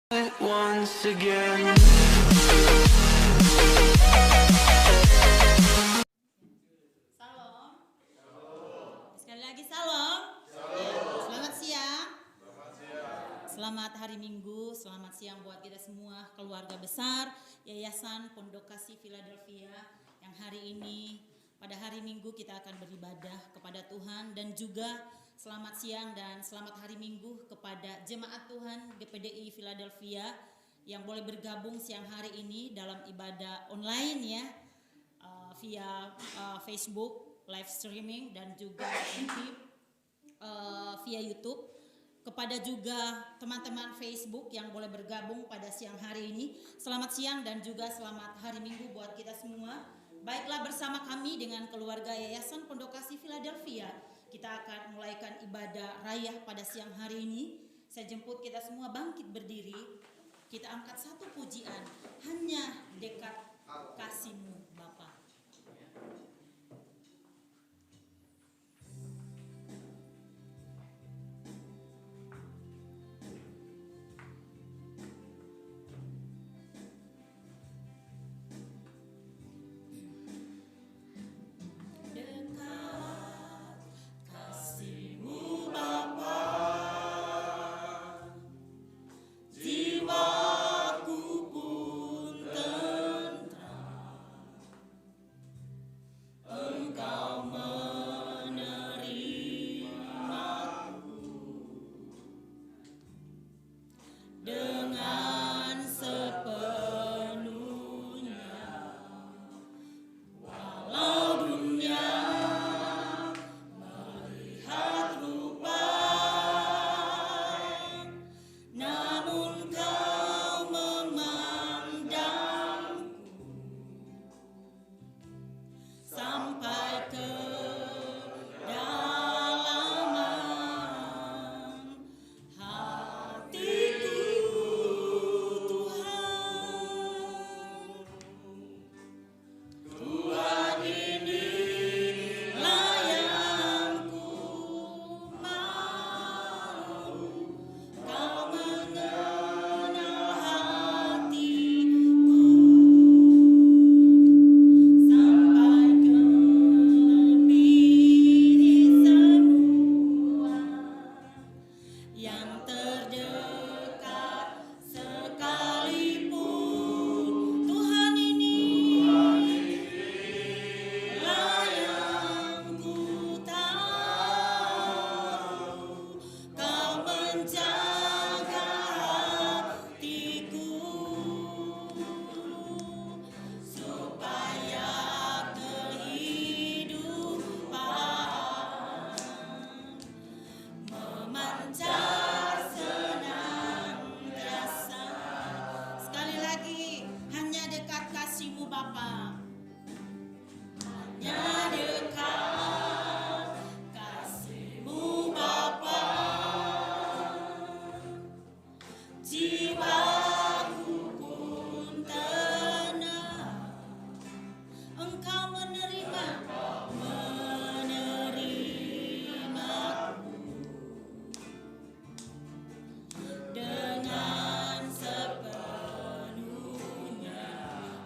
Once again. Salam. Sekali lagi salam. Ya, selamat siang. Selamat hari Minggu, selamat siang buat kita semua, keluarga besar Yayasan Pondok Kasih Philadelphia yang hari ini pada hari Minggu kita akan beribadah kepada Tuhan, dan juga selamat siang dan selamat hari Minggu kepada jemaat Tuhan GPDI Philadelphia yang boleh bergabung siang hari ini dalam ibadah online ya, via Facebook live streaming dan juga nanti via YouTube. Kepada juga teman-teman Facebook yang boleh bergabung pada siang hari ini, selamat siang dan juga selamat hari Minggu buat kita semua. Baiklah, bersama kami dengan keluarga Yayasan Pondok Kasih Philadelphia, kita akan mulaikan ibadah raya pada siang hari ini. Saya jemput kita semua bangkit berdiri. Kita angkat satu pujian, hanya dekat kasih-Mu Bapa.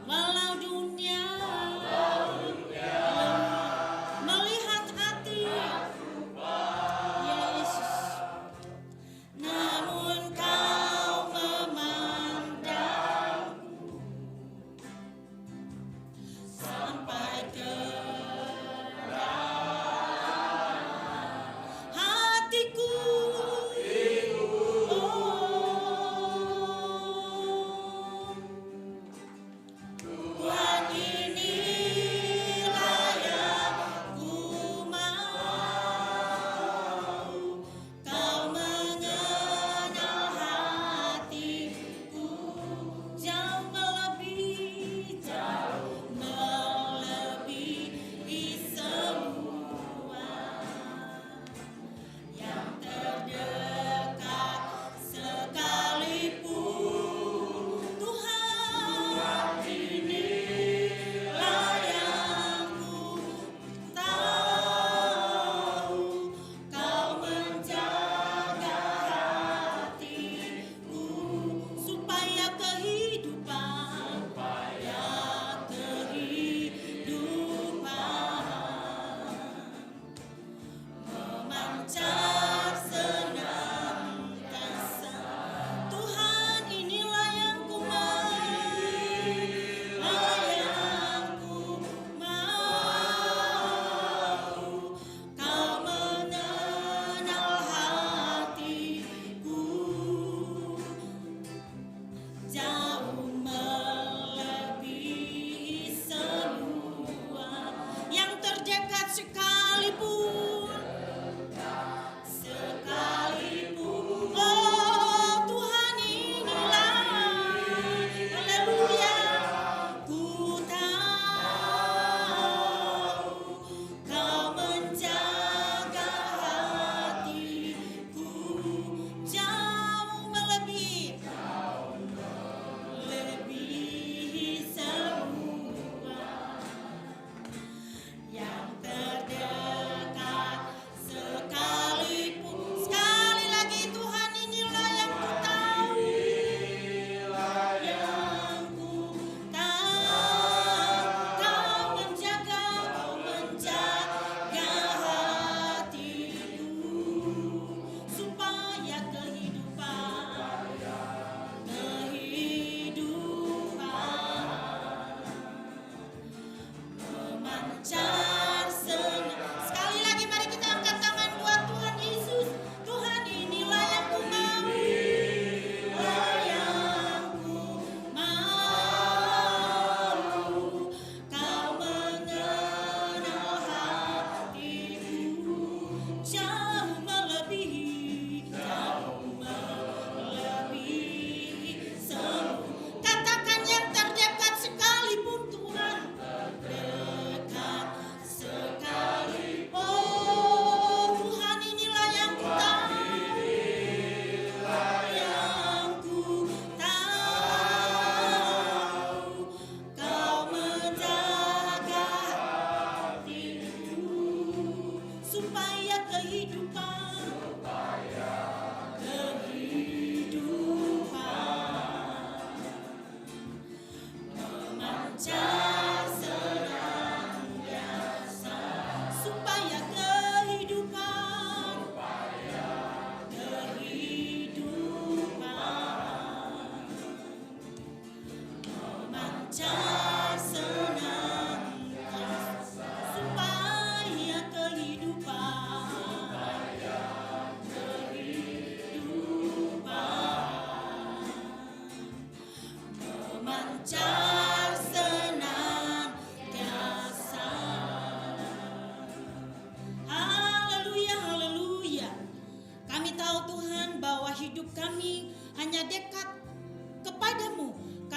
Walau dunia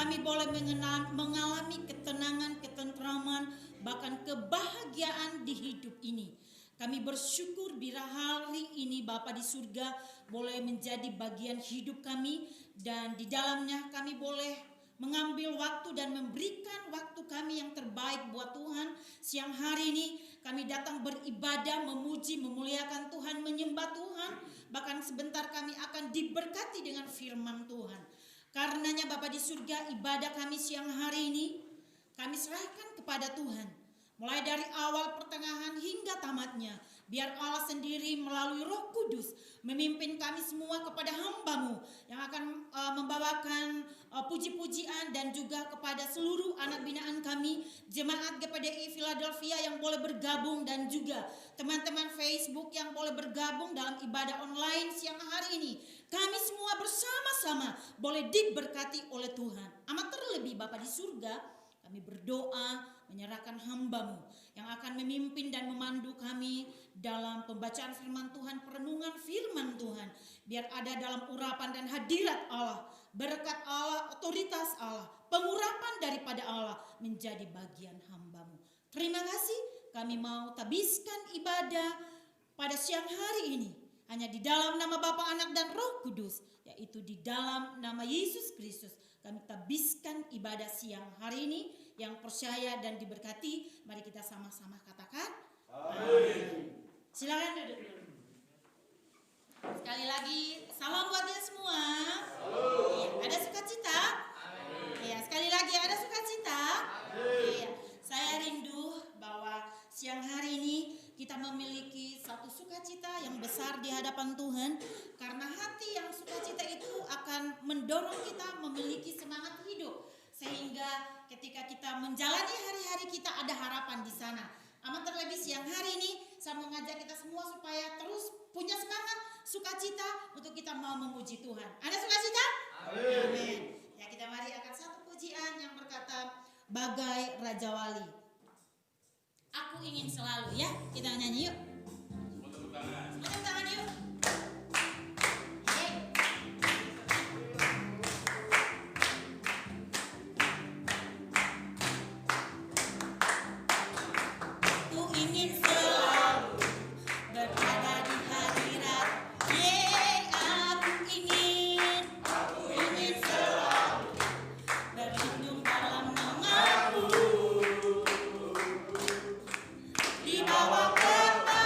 kami boleh mengalami ketenangan, ketentraman, bahkan kebahagiaan di hidup ini. Kami bersyukur bila hari ini Bapa di surga boleh menjadi bagian hidup kami, dan di dalamnya kami boleh mengambil waktu dan memberikan waktu kami yang terbaik buat Tuhan. Siang hari ini kami datang beribadah, memuji, memuliakan Tuhan, menyembah Tuhan. Bahkan sebentar kami akan diberkati dengan firman Tuhan. Karenanya Bapa di surga, ibadah kami siang hari ini kami serahkan kepada Tuhan. Mulai dari awal, pertengahan hingga tamatnya, biar Allah sendiri melalui Roh Kudus memimpin kami semua kepada hamba-Mu yang akan membawakan puji-pujian, dan juga kepada seluruh anak binaan kami, jemaat GPDI Philadelphia yang boleh bergabung, dan juga teman-teman Facebook yang boleh bergabung dalam ibadah online siang hari ini. Kami semua bersama-sama boleh diberkati oleh Tuhan. Amat terlebih Bapa di surga, kami berdoa menyerahkan hamba-Mu yang akan memimpin dan memandu kami dalam pembacaan firman Tuhan, perenungan firman Tuhan. Biar ada dalam urapan dan hadirat Allah, berkat Allah, otoritas Allah, pengurapan daripada Allah menjadi bagian hamba-Mu. Terima kasih, kami mau tabiskan ibadah pada siang hari ini hanya di dalam nama Bapa, Anak, dan Roh Kudus, yaitu di dalam nama Yesus Kristus. Kami tabiskan ibadah siang hari ini yang percaya dan diberkati. Mari kita sama-sama katakan amin. Silakan duduk dulu. Sekali lagi salam buat kita semua. Ya, ada sukacita? Ya, sekali lagi ada sukacita? Ya, saya rindu bahwa siang hari ini kita memiliki satu sukacita yang besar di hadapan Tuhan, karena hati yang sukacita itu akan mendorong kita memiliki semangat hidup, sehingga ketika kita menjalani hari-hari kita ada harapan di sana. Amat terlebih siang hari ini saya mengajak kita semua supaya terus punya semangat sukacita untuk kita mau memuji Tuhan. Ada sukacita? Amin. Ya, kita mari akan satu pujian yang berkata bagai Raja Wali. Aku ingin selalu, ya. Kita nyanyi yuk. Tepuk tangan yuk. Aku ingin selalu berada di hadirat. Aku ingin selalu berlindung dalam nama-Mu. Di bawah kepala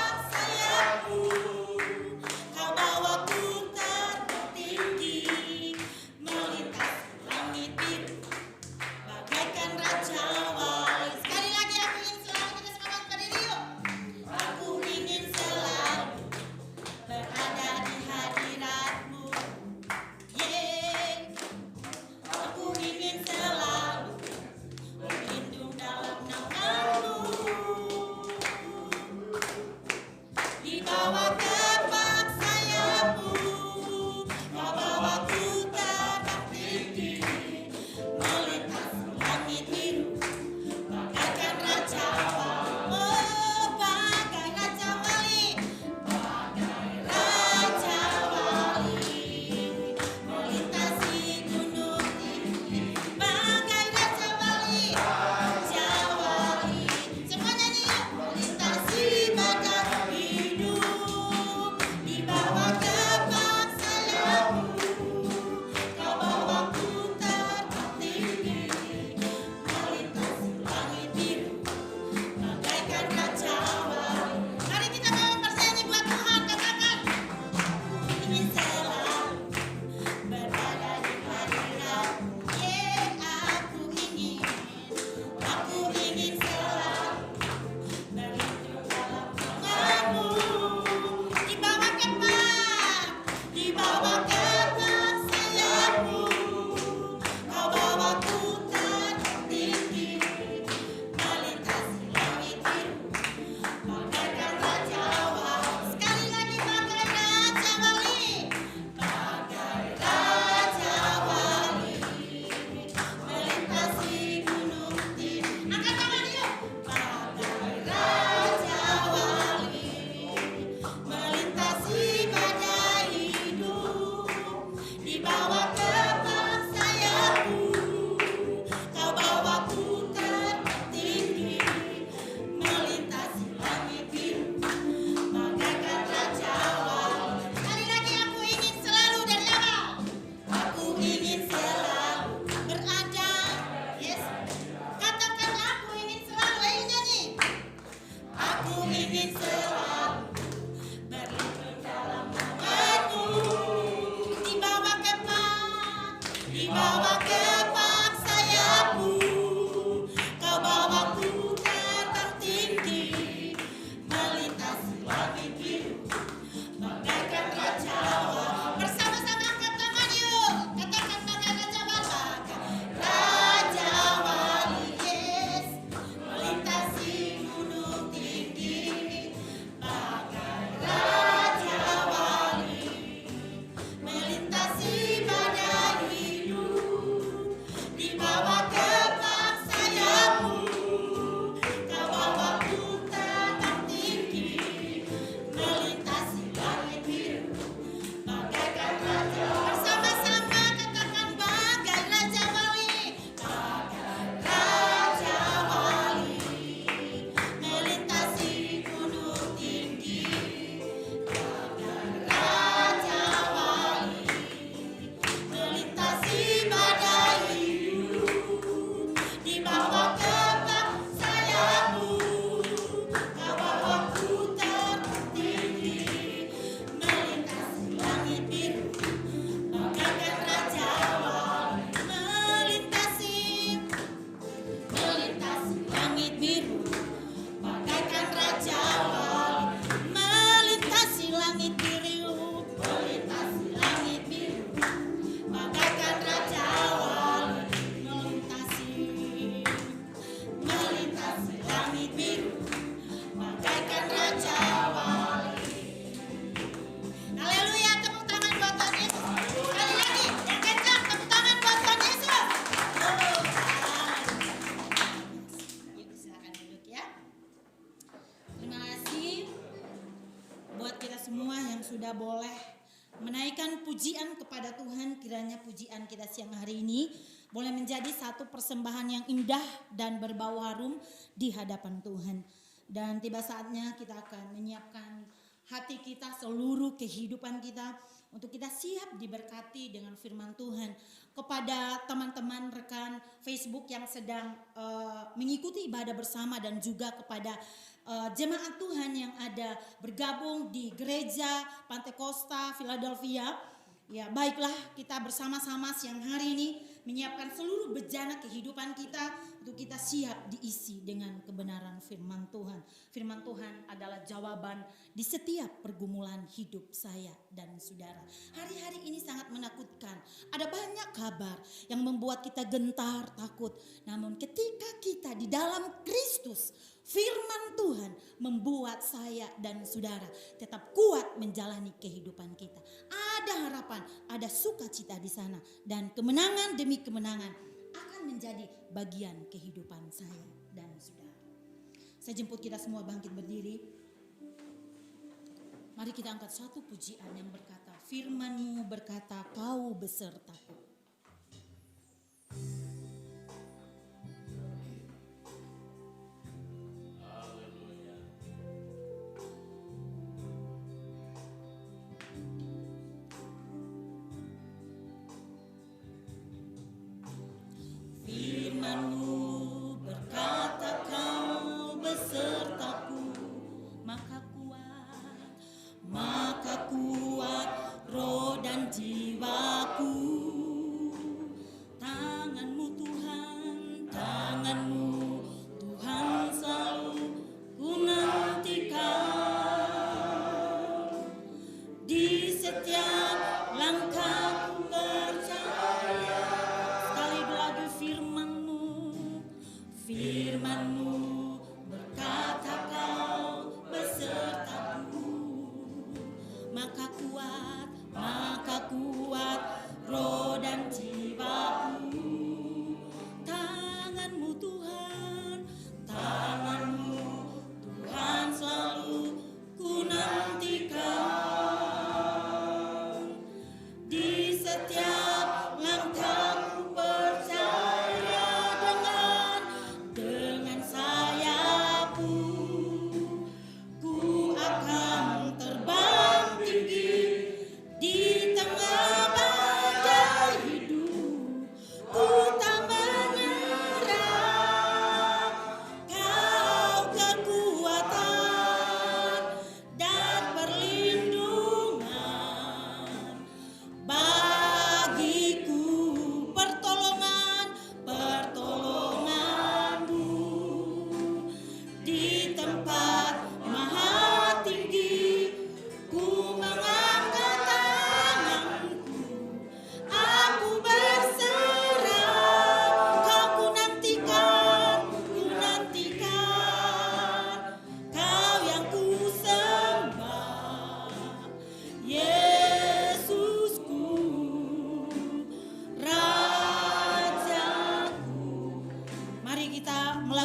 bawa kepak sayapmu, kau bawaku terbang tinggi, melintasi langit biru, bagaikan raja wali. Bersama-sama angkat tangan yuk, katakan bagai raja wali, raja wali, yes, melintasi gunung tinggi, bagai raja wali, melintasi badai hidup, di bawah kepak sayapmu, kau bawaku terbang tinggi, melintasi langit biru, bagaikan raja. Bersama-sama katakan bagai raja wali, bagai raja wali, melintasi gunung tinggi, bagai raja wali, melintasi badai hidup, di bawah kepak sayapmu, kau bawaku terbang tinggi, melintasi langit biru, bagaikan raja wali, melintasi langit biru, bagaikan raja wali, melintasi langit biru, melintasi langit biru, bagaikan raja wali, melintasi langit biru, bagaikan raja wali. Haleluya, tepuk tangan buat Tuhan Yesus. Sekali lagi, yang kencang, tepuk tangan buat Tuhan Yesus. Yuk, silakan duduk ya. Terima kasih buat kita semua yang sudah boleh menaikkan pujian kepada Tuhan. Kiranya pujian kita siang hari ini boleh menjadi satu persembahan yang indah dan berbau harum di hadapan Tuhan. Dan tiba saatnya kita akan menyiapkan hati kita, seluruh kehidupan kita, untuk kita siap diberkati dengan firman Tuhan. Kepada teman-teman rekan Facebook yang sedang mengikuti ibadah bersama, dan juga kepada jemaat Tuhan yang ada bergabung di gereja Pantai Costa Philadelphia. Ya, baiklah, kita bersama-sama siang hari ini menyiapkan seluruh bejana kehidupan kita untuk kita siap diisi dengan kebenaran firman Tuhan. Firman Tuhan adalah jawaban di setiap pergumulan hidup saya dan saudara. Hari-hari ini sangat menakutkan. Ada banyak kabar yang membuat kita gentar, takut. Namun ketika kita di dalam Kristus, firman Tuhan membuat saya dan saudara tetap kuat menjalani kehidupan kita. Ada harapan, ada sukacita di sana, dan kemenangan demi kemenangan akan menjadi bagian kehidupan saya dan saudara. Saya jemput kita semua bangkit berdiri. Mari kita angkat satu pujian yang berkata, firman-Mu berkata, Kau besertaku. Firman-Mu berkata, Kau besertaku, maka kuat roh dan jiwaku. Tangan-Mu Tuhan, tangan-Mu Tuhan selalu ku nantikan. Di setiap langkahku percaya, sekali lagi firman-Mu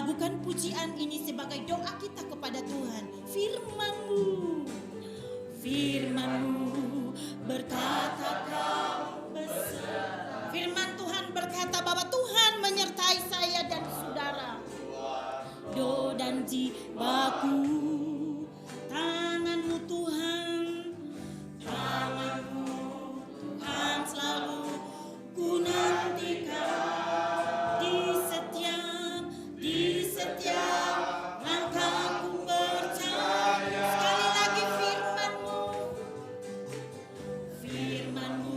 lagukan pujian ini sebagai doa kita kepada Tuhan. Firman-Mu, firman-Mu berkata kau beserta. Firman Tuhan berkata bahwa Tuhan menyertai saya dan saudara. Do dan jiwaku, tangan-Mu Tuhan, tangan-Mu Tuhan selalu ku nantikan di setiap langkahku percaya. Sekali lagi firman-Mu, firman-Mu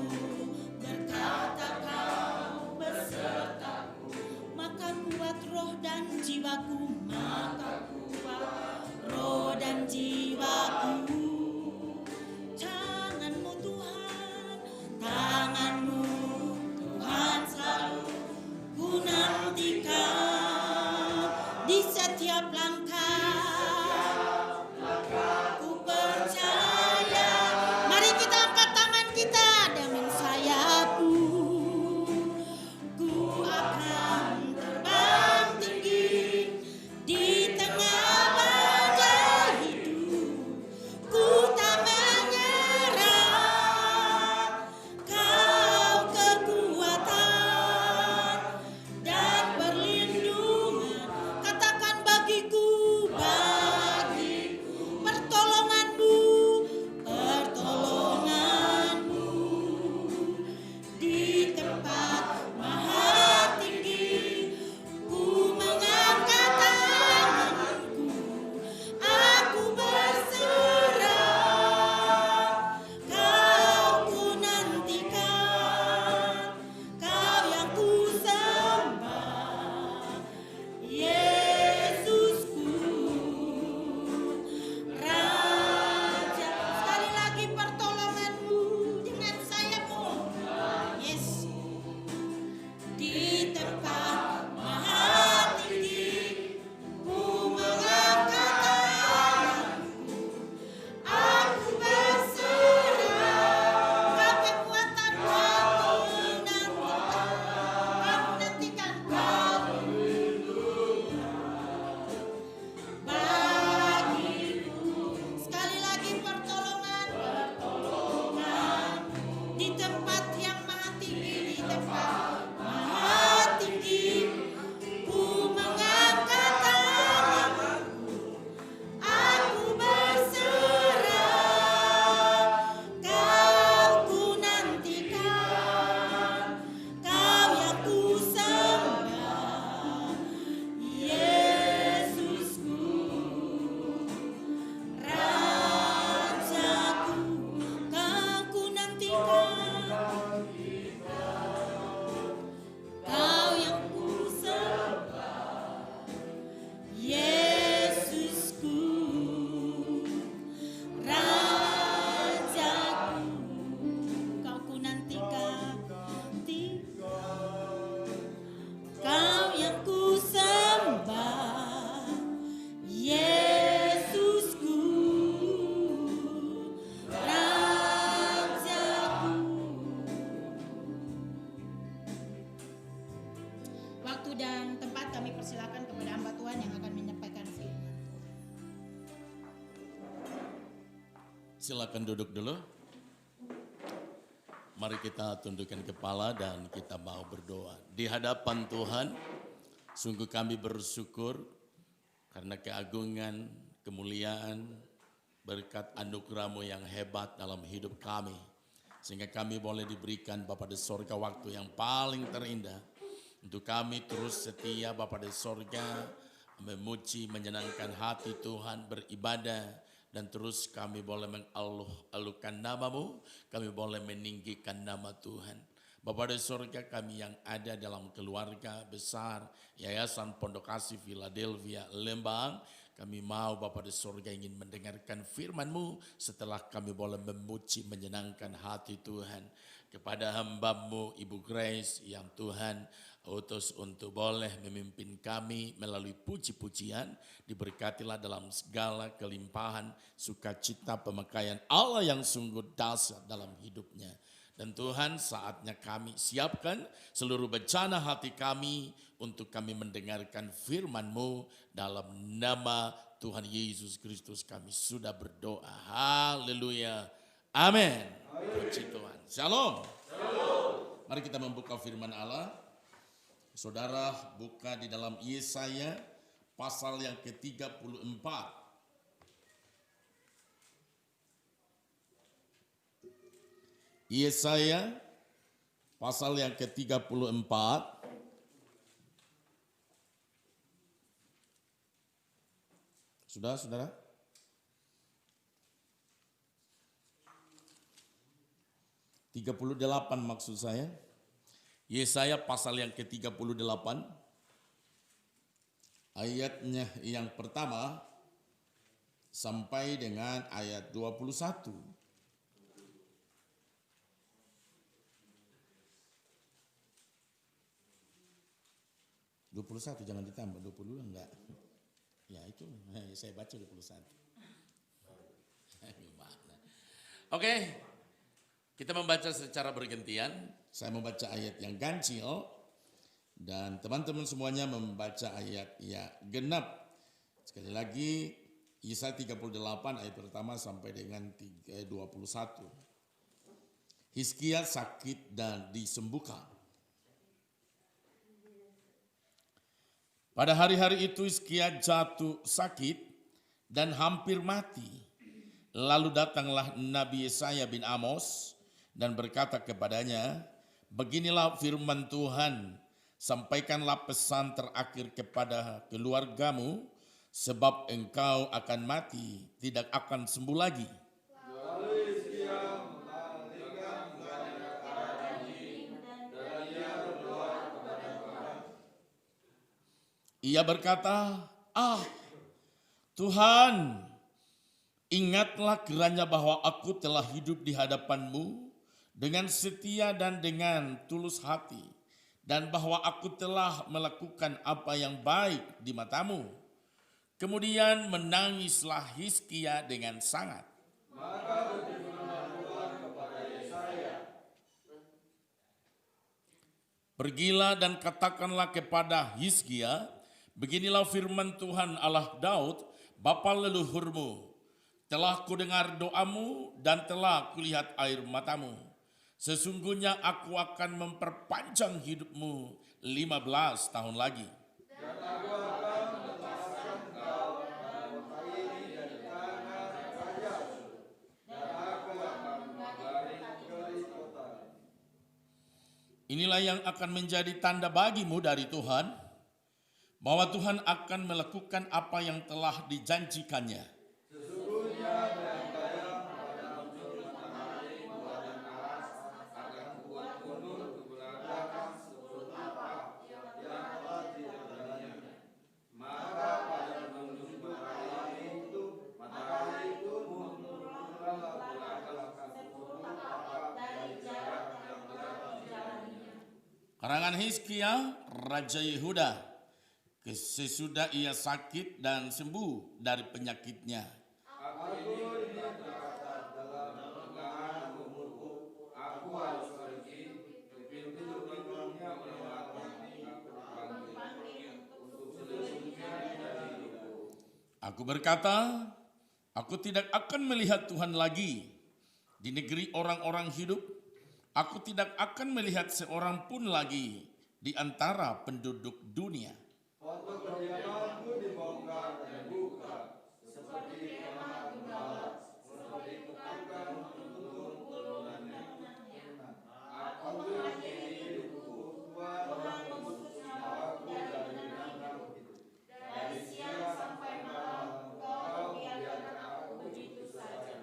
berkata kau besertaku, maka kuat roh dan jiwaku, maka kuat roh dan jiwaku. Tangan-Mu Tuhan, tangan-Mu Tuhan selalu ku nantikan di setiap langkah ku percaya. Mari kita angkat tangan kita dengan sayapku, ku akan terbang tinggi di tengah badai hidup, ku tak menyerah. Kau kekuatan dan perlindungan, katakan bagiku pertolongan-Mu, pertolongan-Mu di tempat maha tinggi. Ku mengangkat tanganku, aku berserah. Kau ku nantikan, Kau yang ku sembah, Yesusku, Raja. Sekali lagi pertolongan-Mu dengan sayap-Mu. Yes. Di tempat maha tinggi, ku mengangkat tanganku, aku berserah. Kau kekuatan, Kau nantikan, Kau bagiku. Sekali lagi pertolongan di tempat yang maha tinggi, di tempat maha tinggi. Ku mengangkat tanganku, aku berserah. Kau ku nantikan, Kau yang ku sembah, Yesusku, Rajaku. Kau ku nantikan, Kau yang ku sembah, Yesusku, Rajaku. Kau ku nantikan, Kau yang ku sembah, Yesusku, Rajaku. Waktu dan tempat kami persilakan kepada hamba Tuhan yang akan menyampaikan firman. Silakan duduk dulu. Mari kita tundukkan kepala dan kita mau berdoa. Di hadapan Tuhan, sungguh kami bersyukur karena keagungan, kemuliaan, berkat anugerah-Mu yang hebat dalam hidup kami. Sehingga kami boleh diberikan Bapa di sorga waktu yang paling terindah. Untuk kami terus setia Bapa di sorga, memuji, menyenangkan hati Tuhan, beribadah. Dan terus kami boleh mengeluh-elukan nama-Mu, kami boleh meninggikan nama Tuhan. Bapa di sorga, kami yang ada dalam keluarga besar, Yayasan Pondok Kasih Philadelphia Lembang, kami mau Bapa di sorga ingin mendengarkan firman-Mu setelah kami boleh memuji, menyenangkan hati Tuhan. Kepada hamba-Mu Ibu Grace yang Tuhan utus untuk boleh memimpin kami melalui puji-pujian, diberkatilah dalam segala kelimpahan, sukacita, pemakaian Allah yang sungguh dahsyat dalam hidupnya. Dan Tuhan, saatnya kami siapkan seluruh bencana hati kami untuk kami mendengarkan firman-Mu. Dalam nama Tuhan Yesus Kristus kami sudah berdoa. Haleluya. Amin. Puji Tuhan. Shalom. Mari kita membuka firman Allah. Saudara buka di dalam Yesaya pasal yang ke-34. Yesaya pasal yang ke-34. Sudah, saudara? (38) maksud saya. Yesaya pasal yang ke-38. Ayatnya yang pertama sampai dengan ayat 21. 21 jangan ditambah, 20 enggak. Ya itu, saya baca 21. Oke, kita membaca secara bergantian. Saya membaca ayat yang ganjil dan teman-teman semuanya membaca ayat yang genap. Sekali lagi, Yesaya 38 ayat pertama sampai dengan 21. Hizkia sakit dan disembuhkan. Pada hari-hari itu Hizkia jatuh sakit dan hampir mati. Lalu datanglah Nabi Yesaya bin Amos dan berkata kepadanya, "Beginilah firman Tuhan, sampaikanlah pesan terakhir kepada keluargamu, sebab engkau akan mati, tidak akan sembuh lagi." Ia berkata, "Ah, Tuhan, ingatlah kiranya bahwa aku telah hidup di hadapan-Mu dengan setia dan dengan tulus hati, dan bahwa aku telah melakukan apa yang baik di mata-Mu." Kemudian menangislah Hizkia dengan sangat. Maka berfirmanlah Tuhan kepada Yesaya, "Pergilah dan katakanlah kepada Hizkia, beginilah firman Tuhan Allah Daud, bapa leluhurmu. Telah kudengar doamu dan telah kulihat air matamu. Sesungguhnya aku akan memperpanjang hidupmu 15 tahun lagi. Dan aku akan melepaskan engkau dan mengakhiri dari tangan raja-raja. Dan aku akan mengabari kota." Inilah yang akan menjadi tanda bagimu dari Tuhan, bahwa Tuhan akan melakukan apa yang telah dijanjikannya. Sesungguhnya bayang-bayang pada muncul matahari buatan aras akan kuat mundur ke belakang seperti apa yang telah dilakukannya. Maka pada menuju matahari itu mundurlah ke belakang seperti apa dari jarak yang telah dijalaninya. Karangan Hizkia, Raja Yehuda, sesudah ia sakit dan sembuh dari penyakitnya. Aku ini berkata dalam lengan umurku, aku harus pergi ke pintu gerbangnya melewati aku panggil untuk seluruhnya dari hidupku. Aku berkata, aku tidak akan melihat Tuhan lagi di negeri orang-orang hidup. Aku tidak akan melihat seorang pun lagi di antara penduduk dunia. Untuk kediamanku dibongkar dan dibuka, seperti kemah gembala, seperti tukang untuk turunannya. Aku mengakhiri hidupku, Tuhan memutus nyawaku dari benang hidup. Dari siang sampai malam, Engkau biarkan aku begitu saja.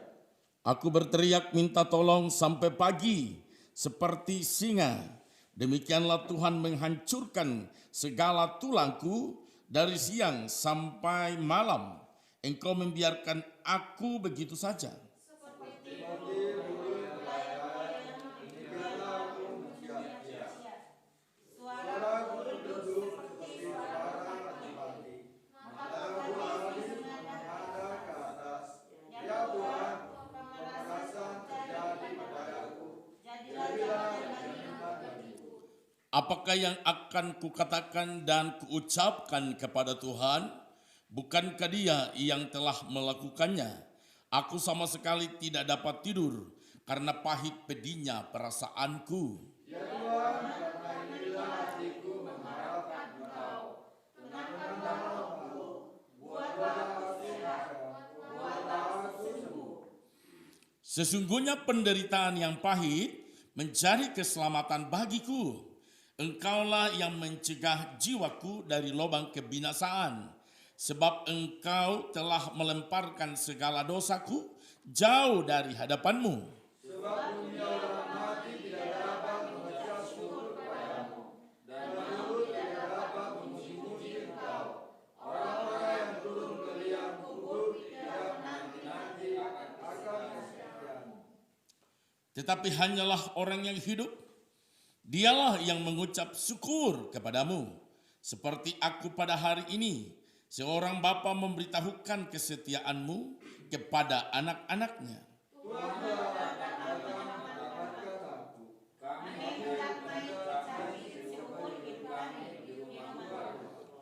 Aku berteriak minta tolong sampai pagi, seperti singa. Demikianlah Tuhan menghancurkan segala tulangku dari siang sampai malam. Engkau membiarkan aku begitu saja. Seperti bulu pelayan, demikianlah aku mensia-sia. Suaraku duduk seperti suara mati. Mataku habis menghadap ke atas. Ya Tuhan, pemerasan terjadi padaku. Jadilah Apakah yang akan kukatakan dan kuucapkan kepada Tuhan? Bukankah Dia yang telah melakukannya? Aku sama sekali tidak dapat tidur karena pahit pedihnya perasaanku. Sesungguhnya penderitaan yang pahit menjadi keselamatan bagiku. Engkaulah yang mencegah jiwaku dari lubang kebinasaan. Sebab engkau telah melemparkan segala dosaku jauh dari hadapanmu. Tetapi hanyalah orang yang hidup, dialah yang mengucap syukur kepadamu. Seperti aku pada hari ini, seorang bapa memberitahukan kesetiaanmu kepada anak-anaknya.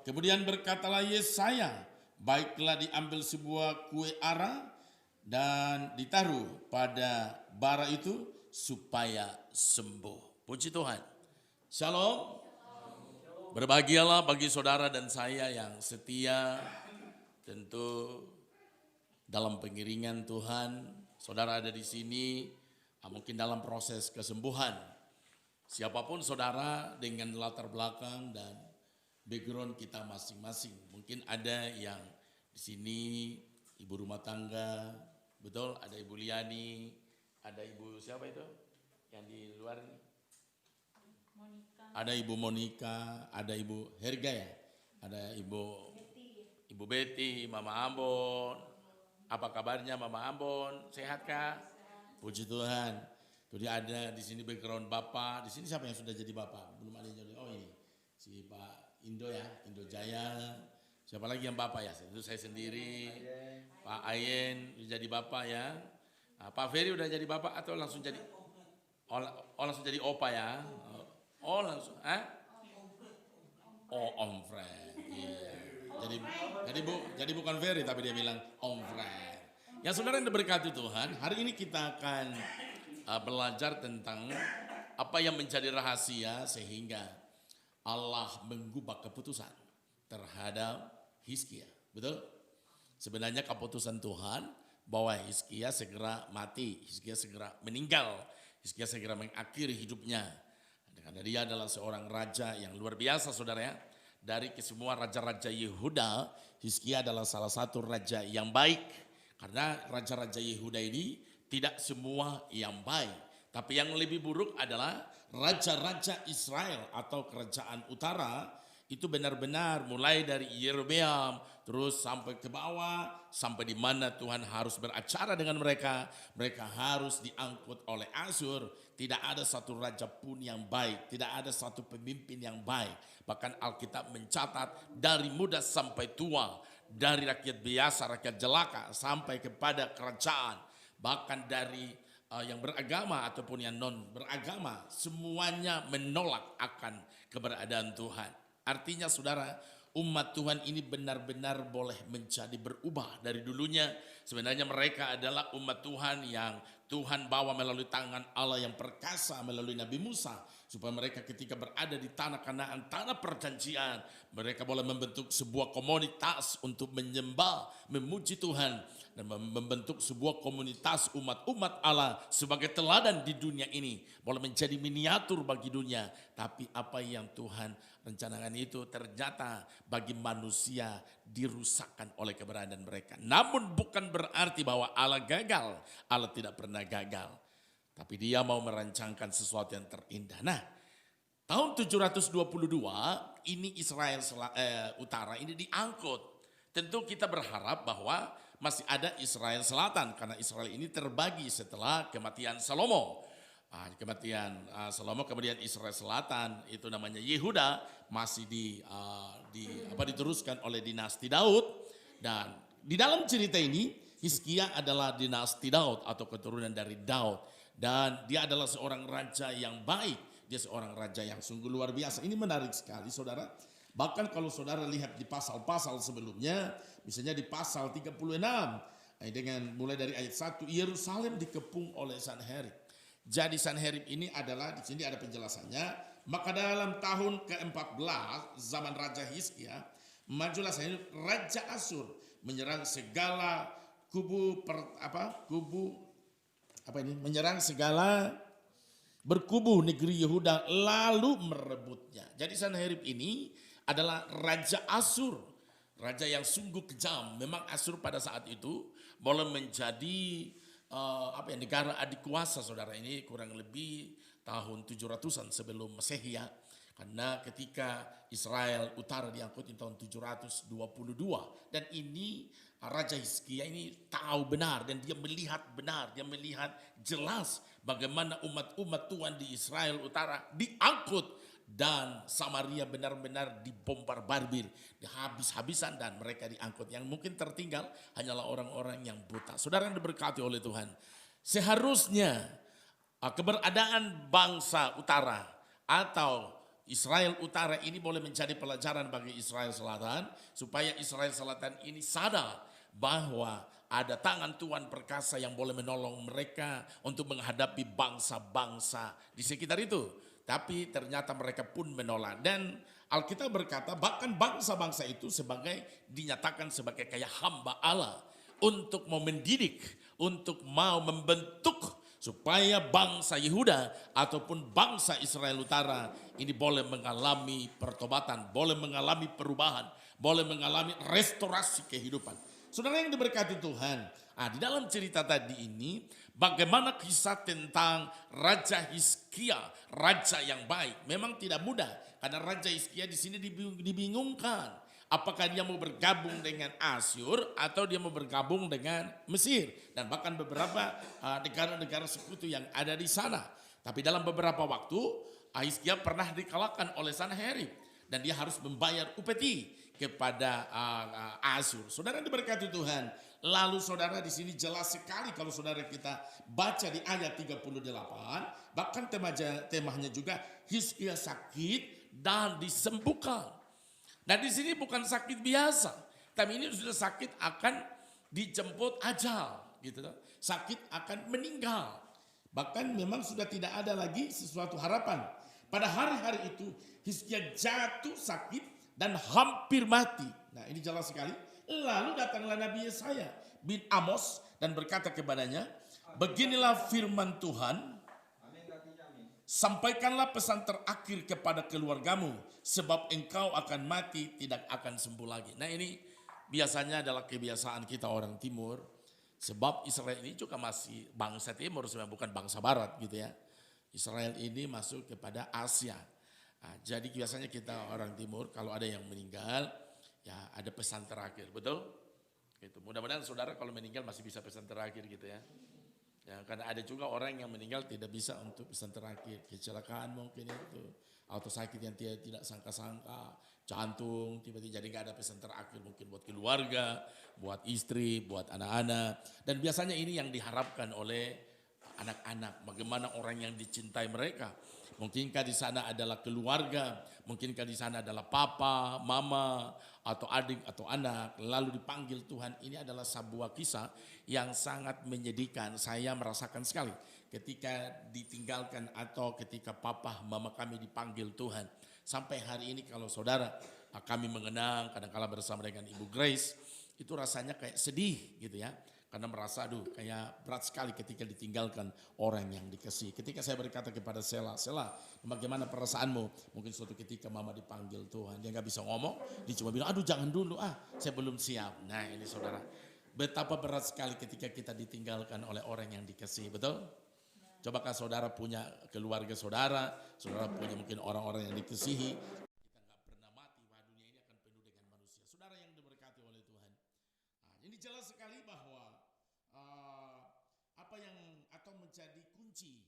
Kemudian berkatalah Yesaya, baiklah diambil sebuah kue ara dan ditaruh pada bara itu supaya sembuh. Puji Tuhan. Shalom. Berbahagialah bagi saudara dan saya yang setia tentu dalam pengiringan Tuhan. Saudara ada di sini mungkin dalam proses kesembuhan. Siapapun saudara dengan latar belakang dan background kita masing-masing. Mungkin ada yang di sini ibu rumah tangga, betul? Ada Ibu Liani, ada Ibu siapa itu? Yang di luar ini? Ada Ibu Monica, ada Ibu Herga ya, ada Ibu Betty, Mama Ambon. Apa kabarnya Mama Ambon? Sehat kah? Puji Tuhan. Jadi ada di sini background Bapak. Di sini siapa yang sudah jadi Bapak? Belum ada yang jadi. Oh ini si Pak Indo ya, Indo Jaya. Siapa lagi yang Bapak ya? Itu saya sendiri. Pak Ayen jadi Bapak ya. Nah, Pak Ferry udah jadi Bapak atau langsung jadi? Oh langsung jadi Opa ya. Oh langsung, Oh Om Fred, iya. Jadi bukan Ferry tapi dia bilang Om Fred. Ya saudara yang diberkati Tuhan, hari ini kita akan belajar tentang apa yang menjadi rahasia sehingga Allah mengubah keputusan terhadap Hizkia. Betul? Sebenarnya keputusan Tuhan bahwa Hizkia segera mati, Hizkia segera meninggal, Hizkia segera mengakhiri hidupnya. Karena dia adalah seorang raja yang luar biasa saudara ya. Dari kesemua raja-raja Yehuda, Hizkia adalah salah satu raja yang baik. Karena raja-raja Yehuda ini tidak semua yang baik. Tapi yang lebih buruk adalah raja-raja Israel atau kerajaan utara. Itu benar-benar mulai dari Yerobeam terus sampai ke bawah. Sampai di mana Tuhan harus beracara dengan mereka. Mereka harus diangkut oleh Asyur. Tidak ada satu raja pun yang baik. Tidak ada satu pemimpin yang baik. Bahkan Alkitab mencatat dari muda sampai tua. Dari rakyat biasa, rakyat jelaka sampai kepada kerajaan. Bahkan dari yang beragama ataupun yang non beragama. Semuanya menolak akan keberadaan Tuhan. Artinya saudara, umat Tuhan ini benar-benar boleh menjadi berubah dari dulunya. Sebenarnya mereka adalah umat Tuhan yang Tuhan bawa melalui tangan Allah yang perkasa melalui Nabi Musa. Supaya mereka ketika berada di tanah Kanaan, tanah perjanjian. Mereka boleh membentuk sebuah komunitas untuk menyembah, memuji Tuhan. Dan membentuk sebuah komunitas umat-umat Allah sebagai teladan di dunia ini. Boleh menjadi miniatur bagi dunia. Tapi apa yang Tuhan rencanakan itu ternyata bagi manusia dirusakkan oleh keberadaan mereka. Namun bukan berarti bahwa Allah gagal. Allah tidak pernah gagal. Tapi dia mau merancangkan sesuatu yang terindah. Nah, tahun 722 ini Israel utara ini diangkut. Tentu kita berharap bahwa masih ada Israel selatan. Karena Israel ini terbagi setelah kematian Salomo. Kematian Salomo kemudian Israel selatan itu namanya Yehuda masih diteruskan oleh dinasti Daud. Dan di dalam cerita ini Hizkia adalah dinasti Daud atau keturunan dari Daud. Dan dia adalah seorang raja yang baik. Dia seorang raja yang sungguh luar biasa. Ini menarik sekali saudara. Bahkan kalau saudara lihat di pasal-pasal sebelumnya, misalnya di pasal 36, dengan mulai dari ayat 1, Yerusalem dikepung oleh Sanherib. Jadi Sanherib ini adalah, di sini ada penjelasannya, maka dalam tahun ke-14 zaman Raja Hizkia, majulah Sanherib, Raja Asyur menyerang segala menyerang segala berkubu negeri Yehuda lalu merebutnya. Jadi Sanherib ini adalah Raja Asyur, raja yang sungguh kejam. Memang Asyur pada saat itu boleh menjadi negara adik kuasa saudara, ini kurang lebih tahun 700-an sebelum Masehi ya. Karena ketika Israel Utara diangkut di tahun 722 dan ini Raja Hizkia ini tahu benar dan dia melihat benar, dia melihat jelas bagaimana umat-umat Tuhan di Israel Utara diangkut dan Samaria benar-benar dibombardir, habis-habisan dan mereka diangkut. Yang mungkin tertinggal hanyalah orang-orang yang buta. Saudara yang diberkati oleh Tuhan, seharusnya keberadaan bangsa utara atau Israel Utara ini boleh menjadi pelajaran bagi Israel Selatan, supaya Israel Selatan ini sadar bahwa ada tangan Tuhan perkasa yang boleh menolong mereka untuk menghadapi bangsa-bangsa di sekitar itu. Tapi ternyata mereka pun menolak, dan Alkitab berkata bahkan bangsa-bangsa itu dinyatakan sebagai kayak hamba Allah untuk mau mendidik, untuk mau membentuk supaya bangsa Yehuda ataupun bangsa Israel Utara ini boleh mengalami pertobatan, boleh mengalami perubahan, boleh mengalami restorasi kehidupan. Saudara yang diberkati Tuhan, di dalam cerita tadi ini bagaimana kisah tentang Raja Hizkia, raja yang baik. Memang tidak mudah karena Raja Hizkia di sini dibingungkan. Apakah dia mau bergabung dengan Asyur atau dia mau bergabung dengan Mesir dan bahkan beberapa negara-negara sekutu yang ada di sana. Tapi dalam beberapa waktu Hizkia pernah dikalahkan oleh Sanherib dan dia harus membayar upeti kepada Asyur. Saudara yang diberkati Tuhan, lalu saudara di sini jelas sekali kalau saudara kita baca di ayat 38, bahkan temanya juga Hizkia sakit dan disembuhkan. Nah di sini bukan sakit biasa, tapi ini sudah sakit akan dijemput ajal, gitu. Sakit akan meninggal. Bahkan memang sudah tidak ada lagi sesuatu harapan. Pada hari-hari itu Hizkia jatuh sakit dan hampir mati. Nah ini jelas sekali. Lalu datanglah Nabi Yesaya bin Amos dan berkata kepadanya, beginilah firman Tuhan, sampaikanlah pesan terakhir kepada keluargamu, sebab engkau akan mati, tidak akan sembuh lagi. Nah ini biasanya adalah kebiasaan kita orang timur, sebab Israel ini juga masih bangsa timur, sebenarnya bukan bangsa barat gitu ya. Israel ini masuk kepada Asia. Nah, jadi biasanya kita orang timur kalau ada yang meninggal, ya ada pesan terakhir, betul? Gitu. Mudah-mudahan saudara kalau meninggal masih bisa pesan terakhir gitu ya. Ya, karena ada juga orang yang meninggal tidak bisa untuk pesan terakhir, kecelakaan mungkin itu, atau sakit yang tidak sangka-sangka, jantung tiba-tiba jadi nggak ada pesan terakhir mungkin buat keluarga, buat istri, buat anak-anak, dan biasanya ini yang diharapkan oleh anak-anak, bagaimana orang yang dicintai mereka. Mungkinkah di sana adalah keluarga, mungkinkah di sana adalah papa, mama, atau adik atau anak, lalu dipanggil Tuhan. Ini adalah sebuah kisah yang sangat menyedihkan. Saya merasakan sekali ketika ditinggalkan atau ketika papa, mama kami dipanggil Tuhan. Sampai hari ini kalau saudara kami mengenang kadang-kala bersama dengan Ibu Grace, itu rasanya kayak sedih gitu ya. Karena merasa kayak berat sekali ketika ditinggalkan orang yang dikasihi. Ketika saya berkata kepada Sela, bagaimana perasaanmu? Mungkin suatu ketika mama dipanggil Tuhan, dia gak bisa ngomong, dia cuma bilang, jangan dulu, saya belum siap. Nah ini saudara, betapa berat sekali ketika kita ditinggalkan oleh orang yang dikasihi, betul? Cobakah saudara punya keluarga saudara punya mungkin orang-orang yang dikasihi, kita gak pernah mati, dunia ini akan penuh dengan manusia. Saudara yang diberkati oleh Tuhan. Nah, ini jelas sekali bahwa apa yang atau menjadi kunci,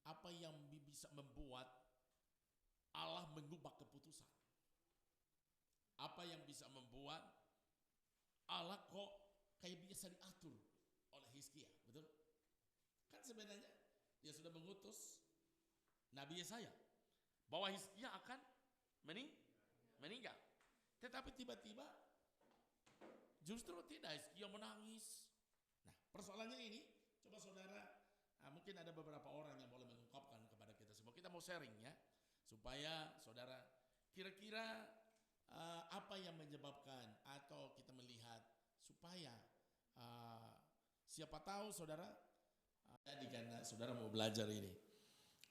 apa yang bisa membuat Allah mengubah keputusan, apa yang bisa membuat Allah kok kayak biasa diatur oleh Hizkia, betul? Kan sebenarnya dia sudah mengutus Nabi Yesaya bahwa Hizkia akan meninggal. Tetapi tiba-tiba justru tidak, Hizkia menangis. Nah, persoalannya ini, coba saudara, mungkin ada beberapa orang yang boleh mengungkapkan kepada kita semua. Kita mau sharing ya, supaya saudara kira-kira apa yang menyebabkan atau kita melihat supaya siapa tahu saudara jadi karena saudara mau belajar ini.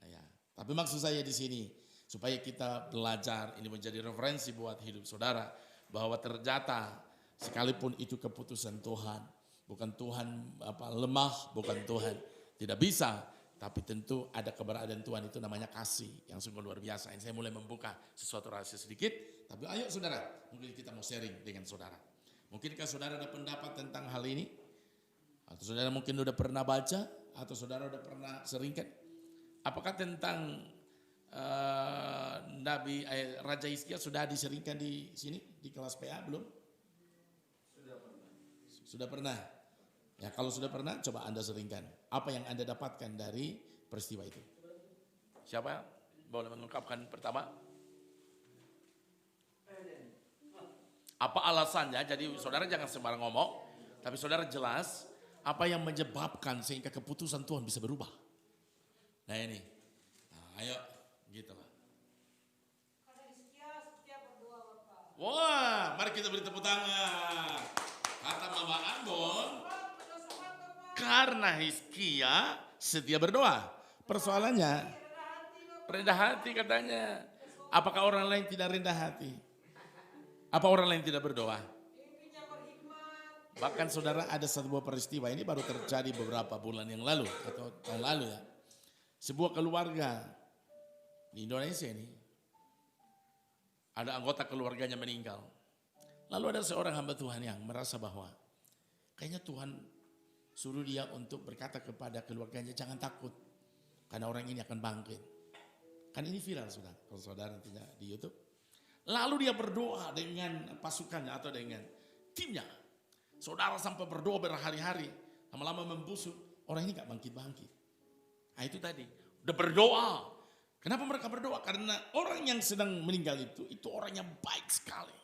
Ya, tapi maksud saya di sini supaya kita belajar ini menjadi referensi buat hidup saudara bahwa ternyata sekalipun itu keputusan Tuhan, bukan Tuhan lemah, bukan Tuhan tidak bisa, tapi tentu ada keberadaan Tuhan, itu namanya kasih yang sungguh luar biasa. Ini saya mulai membuka sesuatu rahasia sedikit, tapi ayo saudara, mungkin kita mau sharing dengan saudara. Mungkinkah saudara ada pendapat tentang hal ini? Atau saudara mungkin sudah pernah baca, atau saudara sudah pernah seringkan? Apakah tentang Raja Hizkia sudah diseringkan di sini, di kelas PA belum? Sudah pernah. Sudah pernah. Ya, kalau sudah pernah, coba Anda seringkan. Apa yang Anda dapatkan dari peristiwa itu? Siapa boleh mengungkapkan pertama? Apa alasannya? Jadi saudara jangan sembarang ngomong, tapi saudara jelas apa yang menyebabkan sehingga keputusan Tuhan bisa berubah. Nah ini, ayo gitulah. Wah, mari kita beri tepuk tangan. Kata Mama Ambon, karena Hizkia setia berdoa. Persoalannya rendah hati katanya. Apakah orang lain tidak rendah hati? Apa orang lain tidak berdoa? Bahkan saudara ada sebuah peristiwa, ini baru terjadi beberapa bulan yang lalu atau tahun lalu ya. Sebuah keluarga di Indonesia ini, ada anggota keluarganya meninggal. Lalu ada seorang hamba Tuhan yang merasa bahwa kayaknya Tuhan suruh dia untuk berkata kepada keluarganya, jangan takut karena orang ini akan bangkit. Kan ini viral sudah, kalau saudara nantinya di YouTube. Lalu dia berdoa dengan pasukannya atau dengan timnya. Saudara sampai berdoa berhari-hari, lama-lama membusuk, orang ini gak bangkit-bangkit. Nah itu tadi, udah berdoa. Kenapa mereka berdoa? Karena orang yang sedang meninggal itu orang yang baik sekali.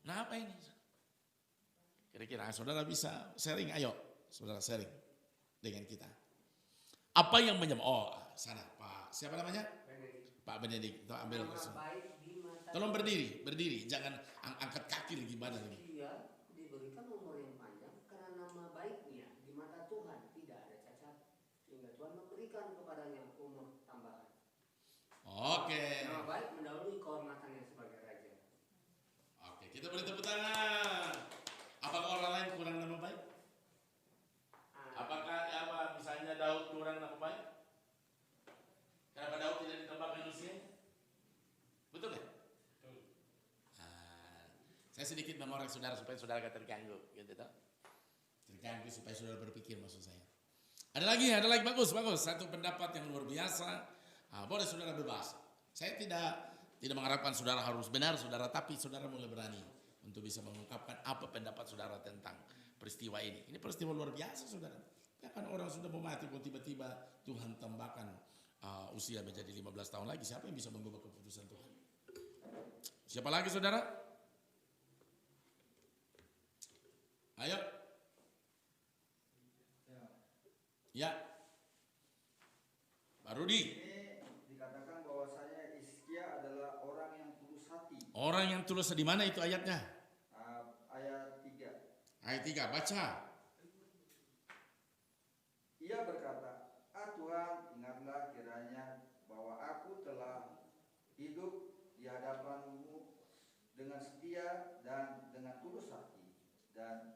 Nah apa ini? Kira-kira saudara bisa sharing, ayo saudara sharing dengan kita. Apa yang sana Pak, siapa namanya? Pak Benedik, ambil tolong berdiri, jangan angkat kaki gimana lagi. Dia diberikan umur yang panjang karena nama baiknya di mata Tuhan tidak ada cacat, sehingga Tuhan memberikan kepadanya umur tambahan. Oke. Nama baik mendahului kehormatannya sebagai raja. Oke, kita beri tepuk tangan. Apakah orang lain kurang nama baik? Apakah misalnya Daud kurang nama baik? Kenapa Daud tidak ditambahkan usianya? Betul ya? Saya sedikit mengorek saudara supaya saudara gak terganggu, gitu toh. Terganggu supaya saudara berpikir maksud saya. Ada lagi bagus. Satu pendapat yang luar biasa. Boleh saudara bebas. Saya tidak mengharapkan saudara harus benar saudara, tapi saudara mulai berani untuk bisa mengungkapkan apa pendapat saudara tentang peristiwa ini. Ini peristiwa luar biasa saudara. Ya kan orang sudah mau mati kok tiba-tiba Tuhan tambahkan usia menjadi 15 tahun lagi. Siapa yang bisa mengubah keputusan Tuhan? Siapa lagi saudara? Ayo. Ya. Pak Rudi. Ini dikatakan bahwasanya Hizkia adalah orang yang tulus hati. Orang yang tulus di mana itu ayatnya? Ayat 3. Ayat 3, baca. Ia berkata, Tuhan, ingatlah kiranya bahwa aku telah hidup di hadapan-Mu dengan setia dan dengan tulus hati, dan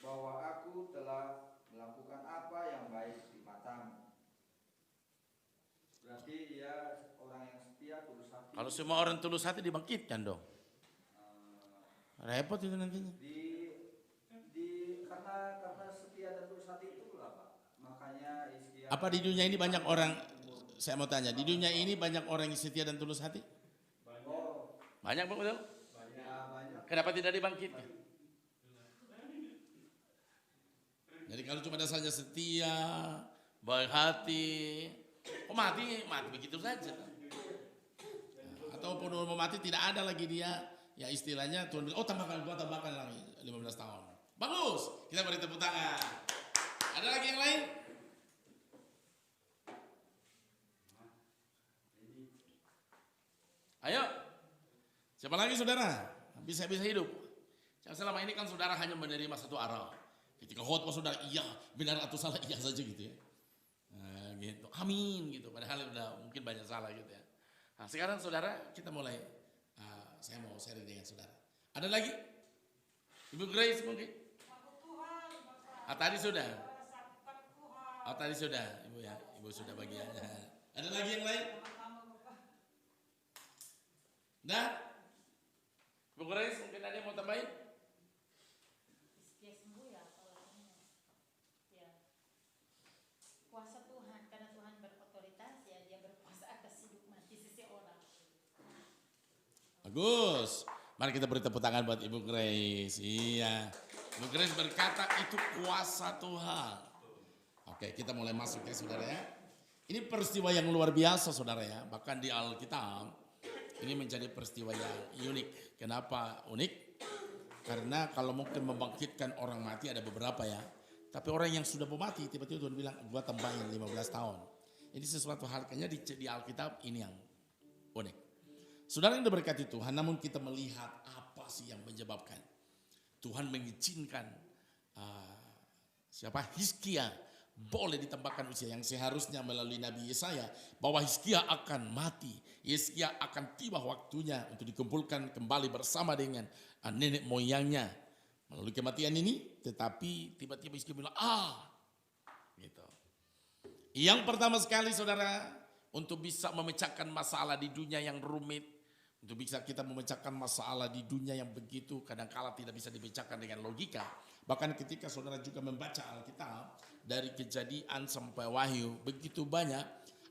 bahwa aku telah melakukan apa yang baik di mata-Mu. Berarti ia orang yang setia, tulus hati. Kalau semua orang tulus hati dibangkitkan dong. Repot itu nantinya. Karena setia dan tulus hati itu Pak. Makanya Hizkia. Apa di dunia ini banyak orang, saya mau tanya, di dunia ini banyak orang yang setia dan tulus hati? Banyak betul? Banyak. Kenapa tidak dibangkitkan? Jadi kalau cuma dasarnya setia, baik hati, Oh mati begitu saja. Ataupun mau mati tidak ada lagi dia, ya istilahnya Tuhan bilang, oh tambahkan lagi 15 tahun. Bagus, kita beri tepuk tangan. Ada lagi yang lain? Ayo, siapa lagi saudara? Bisa hidup. Yang selama ini kan saudara hanya menerima satu arah. Ketika khotbah saudara, iya benar atau salah iya saja gitu ya. Nah, gitu. Amin gitu. Padahal udah mungkin banyak salah gitu ya. Nah, sekarang saudara kita mulai. Saya mau sharing dengan saudara. Ada lagi? Ibu Grace mungkin? Tadi sudah. Tadi sudah, Ibu ya. Ibu sudah bagiannya. Ada lagi yang lain? Nah, Ibu Grace mungkin ada yang mau tambahin? Dia sembuh ya kalau ya. Kuasa Tuhan, karena Tuhan berotoritas ya, dia berkuasa atas hidup mati seseorang. Bagus. Mari kita beri tepuk tangan buat Ibu Grace. Iya. Ibu Grace berkata itu kuasa Tuhan. Oke, kita mulai masuk ya saudara ya. Ini peristiwa yang luar biasa saudara ya. Bahkan di Alkitab ini menjadi peristiwa yang unik. Kenapa unik? Karena kalau mungkin membangkitkan orang mati ada beberapa ya. Tapi orang yang sudah mau mati tiba-tiba Tuhan bilang gua tambahin 15 tahun. Ini sesuatu halnya di Alkitab ini yang unik. Saudara yang diberkati Tuhan, namun kita melihat apa sih yang menyebabkan Tuhan mengizinkan Hizkia boleh ditambahkan usia yang seharusnya melalui Nabi Yesaya bahwa Hizkia akan mati. Hizkia akan tiba waktunya untuk dikumpulkan kembali bersama dengan nenek moyangnya melalui kematian ini. Tetapi tiba-tiba Hizkia bilang gitu. Yang pertama sekali saudara, untuk bisa memecahkan masalah di dunia yang rumit, untuk bisa kita memecahkan masalah di dunia yang begitu kadangkala tidak bisa dipecahkan dengan logika. Bahkan ketika saudara juga membaca Alkitab dari Kejadian sampai Wahyu, begitu banyak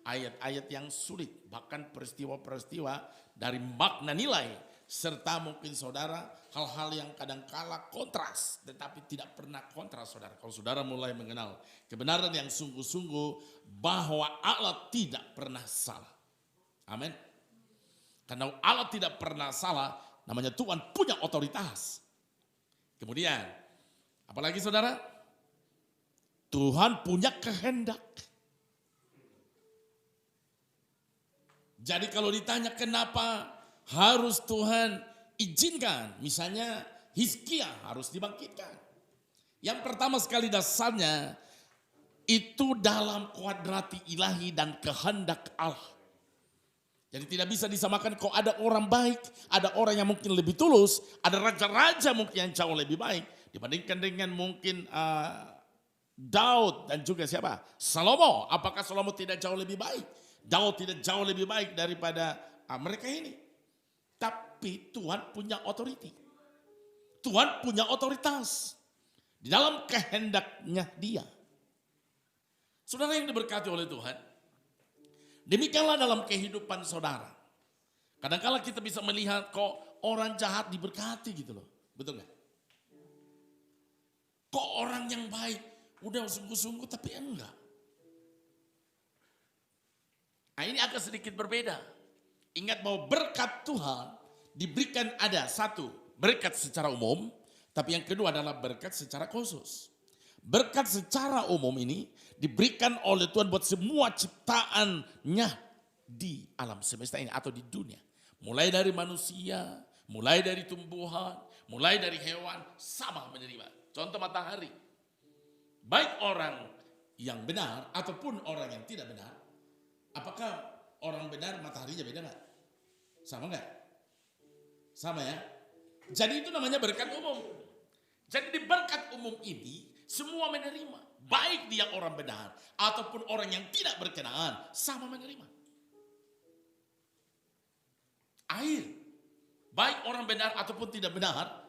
ayat-ayat yang sulit, bahkan peristiwa-peristiwa dari makna nilai, serta mungkin saudara hal-hal yang kadangkala kontras, tetapi tidak pernah kontras saudara. Kalau saudara mulai mengenal kebenaran yang sungguh-sungguh bahwa Allah tidak pernah salah. Amin. Karena Allah tidak pernah salah, namanya Tuhan punya otoritas. Kemudian, apalagi saudara? Tuhan punya kehendak. Jadi kalau ditanya kenapa harus Tuhan izinkan, misalnya Hizkia harus dibangkitkan. Yang pertama sekali dasarnya, itu dalam kuadrati ilahi dan kehendak Allah. Jadi tidak bisa disamakan kok ada orang baik, ada orang yang mungkin lebih tulus, ada raja-raja mungkin yang jauh lebih baik dibandingkan dengan mungkin Daud dan juga siapa? Salomo. Apakah Salomo tidak jauh lebih baik? Daud tidak jauh lebih baik daripada mereka ini. Tapi Tuhan punya otoriti. Tuhan punya otoritas di dalam kehendaknya dia. Saudara yang diberkati oleh Tuhan, demikianlah dalam kehidupan saudara. Kadang-kala kita bisa melihat kok orang jahat diberkati gitu loh. Betul gak? Kok orang yang baik udah sungguh-sungguh tapi enggak. Nah ini agak sedikit berbeda. Ingat bahwa berkat Tuhan diberikan ada satu, berkat secara umum. Tapi yang kedua adalah berkat secara khusus. Berkat secara umum ini diberikan oleh Tuhan buat semua ciptaannya di alam semesta ini atau di dunia. Mulai dari manusia, mulai dari tumbuhan, mulai dari hewan, sama menerima. Contoh matahari. Baik orang yang benar ataupun orang yang tidak benar. Apakah orang benar mataharinya beda gak? Sama gak? Sama ya? Jadi itu namanya berkat umum. Jadi di berkat umum ini semua menerima. Baik dia orang benar ataupun orang yang tidak berkenaan, sama menerima. Air, baik orang benar ataupun tidak benar,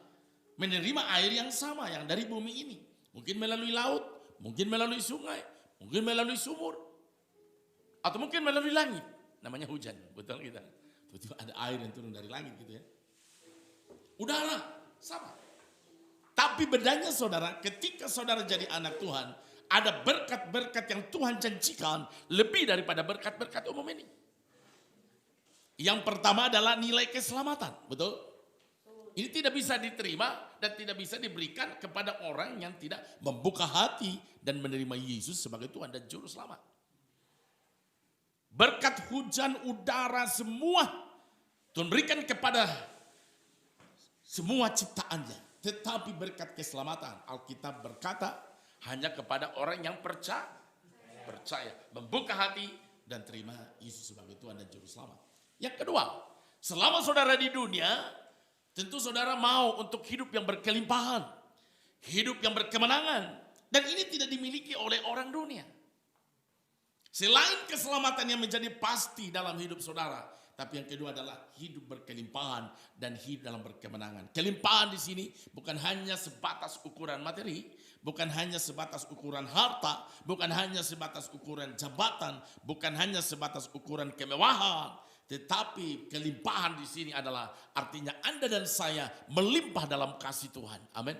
menerima air yang sama yang dari bumi ini. Mungkin melalui laut, mungkin melalui sungai, mungkin melalui sumur, atau mungkin melalui langit. Namanya hujan, betul kita. Betul ada air yang turun dari langit gitu ya. Udara, sama. Tapi bedanya saudara, ketika saudara jadi anak Tuhan, ada berkat-berkat yang Tuhan janjikan lebih daripada berkat-berkat umum ini. Yang pertama adalah nilai keselamatan, betul? Ini tidak bisa diterima dan tidak bisa diberikan kepada orang yang tidak membuka hati dan menerima Yesus sebagai Tuhan dan Juru Selamat. Berkat hujan, udara, semua Tuhan berikan kepada semua ciptaannya. Tetapi berkat keselamatan, Alkitab berkata hanya kepada orang yang percaya, membuka hati dan terima Yesus sebagai Tuhan dan Juru Selamat. Yang kedua, selama saudara di dunia, tentu saudara mau untuk hidup yang berkelimpahan, hidup yang berkemenangan, dan ini tidak dimiliki oleh orang dunia. Selain keselamatan yang menjadi pasti dalam hidup saudara, tapi yang kedua adalah hidup berkelimpahan dan hidup dalam berkemenangan. Kelimpahan di sini bukan hanya sebatas ukuran materi, bukan hanya sebatas ukuran harta, bukan hanya sebatas ukuran jabatan, bukan hanya sebatas ukuran kemewahan, tetapi kelimpahan di sini adalah artinya Anda dan saya melimpah dalam kasih Tuhan. Amin.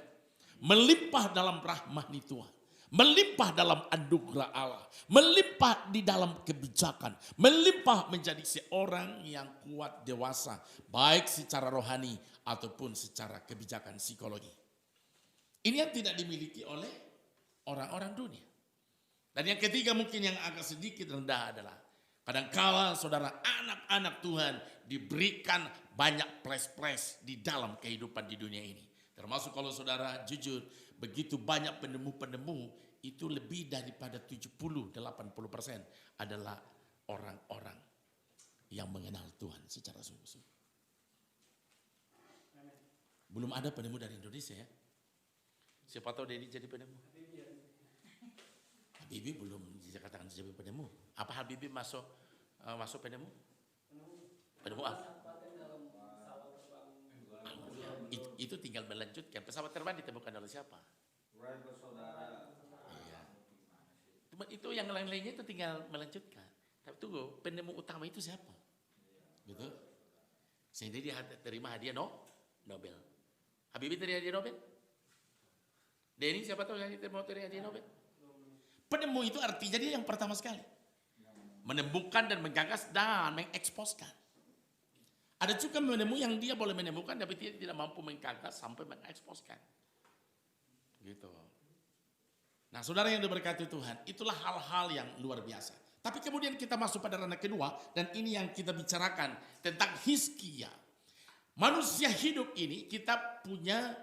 Melimpah dalam rahmat Tuhan. Melimpah dalam anugerah Allah. Melimpah di dalam kebijakan. Melimpah menjadi seorang yang kuat dewasa. Baik secara rohani ataupun secara kebijakan psikologi. Ini yang tidak dimiliki oleh orang-orang dunia. Dan yang ketiga mungkin yang agak sedikit rendah adalah kadangkala saudara anak-anak Tuhan diberikan banyak plus-plus di dalam kehidupan di dunia ini. Termasuk kalau saudara jujur, begitu banyak penemu-penemu itu lebih daripada 70-80% adalah orang-orang yang mengenal Tuhan secara sungguh-sungguh. Belum ada penemu dari Indonesia ya. Siapa tahu Denny jadi penemu. Habibie belum dikatakan jadi penemu. Apa Habibie masuk penemu? Penemu apa? Itu tinggal melanjutkan. Pesawat terbang ditemukan oleh siapa? Iya. Itu yang lain-lainnya itu tinggal melanjutkan. Tapi tunggu, penemu utama itu siapa? Gitu. Sehingga dia terima hadiah Nobel. Habibie terima hadiah Nobel? Denny siapa tahu yang terima hadiah Nobel? Penemu itu artinya dia yang pertama sekali. Menemukan dan menggagas dan mengeksposkan. Ada juga menemu yang dia boleh menemukan tapi dia tidak mampu menggagas sampai mengeksposkan. Gitu. Nah saudara yang diberkati Tuhan, itulah hal-hal yang luar biasa. Tapi kemudian kita masuk pada ranah kedua dan ini yang kita bicarakan tentang Hizkia. Manusia hidup ini kita punya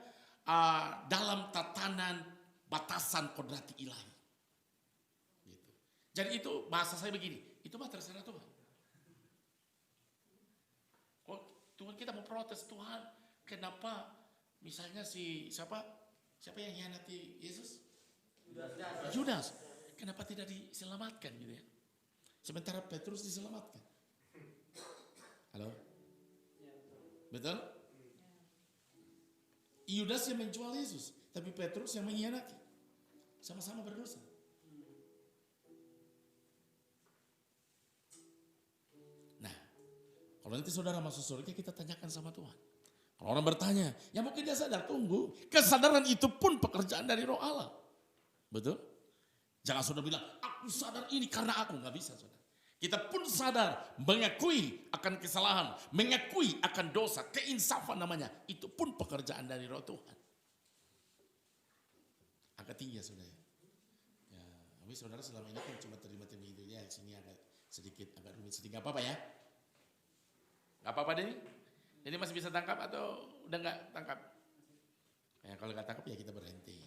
dalam tatanan batasan kodrati ilahi. Gitu. Jadi itu bahasa saya begini, itu mah terserah Tuhan. Tuhan kita mau protes, Tuhan kenapa misalnya siapa yang hianati Yesus? Judas. Kenapa tidak diselamatkan gitu ya? Sementara Petrus diselamatkan. Halo? Betul? Judas yang menjual Yesus, tapi Petrus yang mengkhianati. Sama-sama berdosa. Kalau nanti saudara masuk surga kita tanyakan sama Tuhan. Kalau orang bertanya, ya mungkin dia sadar, tunggu. Kesadaran itu pun pekerjaan dari Roh Allah. Betul? Jangan saudara bilang, aku sadar ini karena aku. Nggak bisa saudara. Kita pun sadar, mengakui akan kesalahan, mengakui akan dosa, keinsafan namanya. Itu pun pekerjaan dari Roh Tuhan. Agak tinggi ya saudara. Ya, tapi saudara selama ini kan cuma terima-terima itu ya. Sini agak rumit sedikit. Gak apa-apa ya. Gak apa-apa Denny? Jadi masih bisa tangkap atau udah gak tangkap? Ya, kalau gak tangkap ya kita berhenti.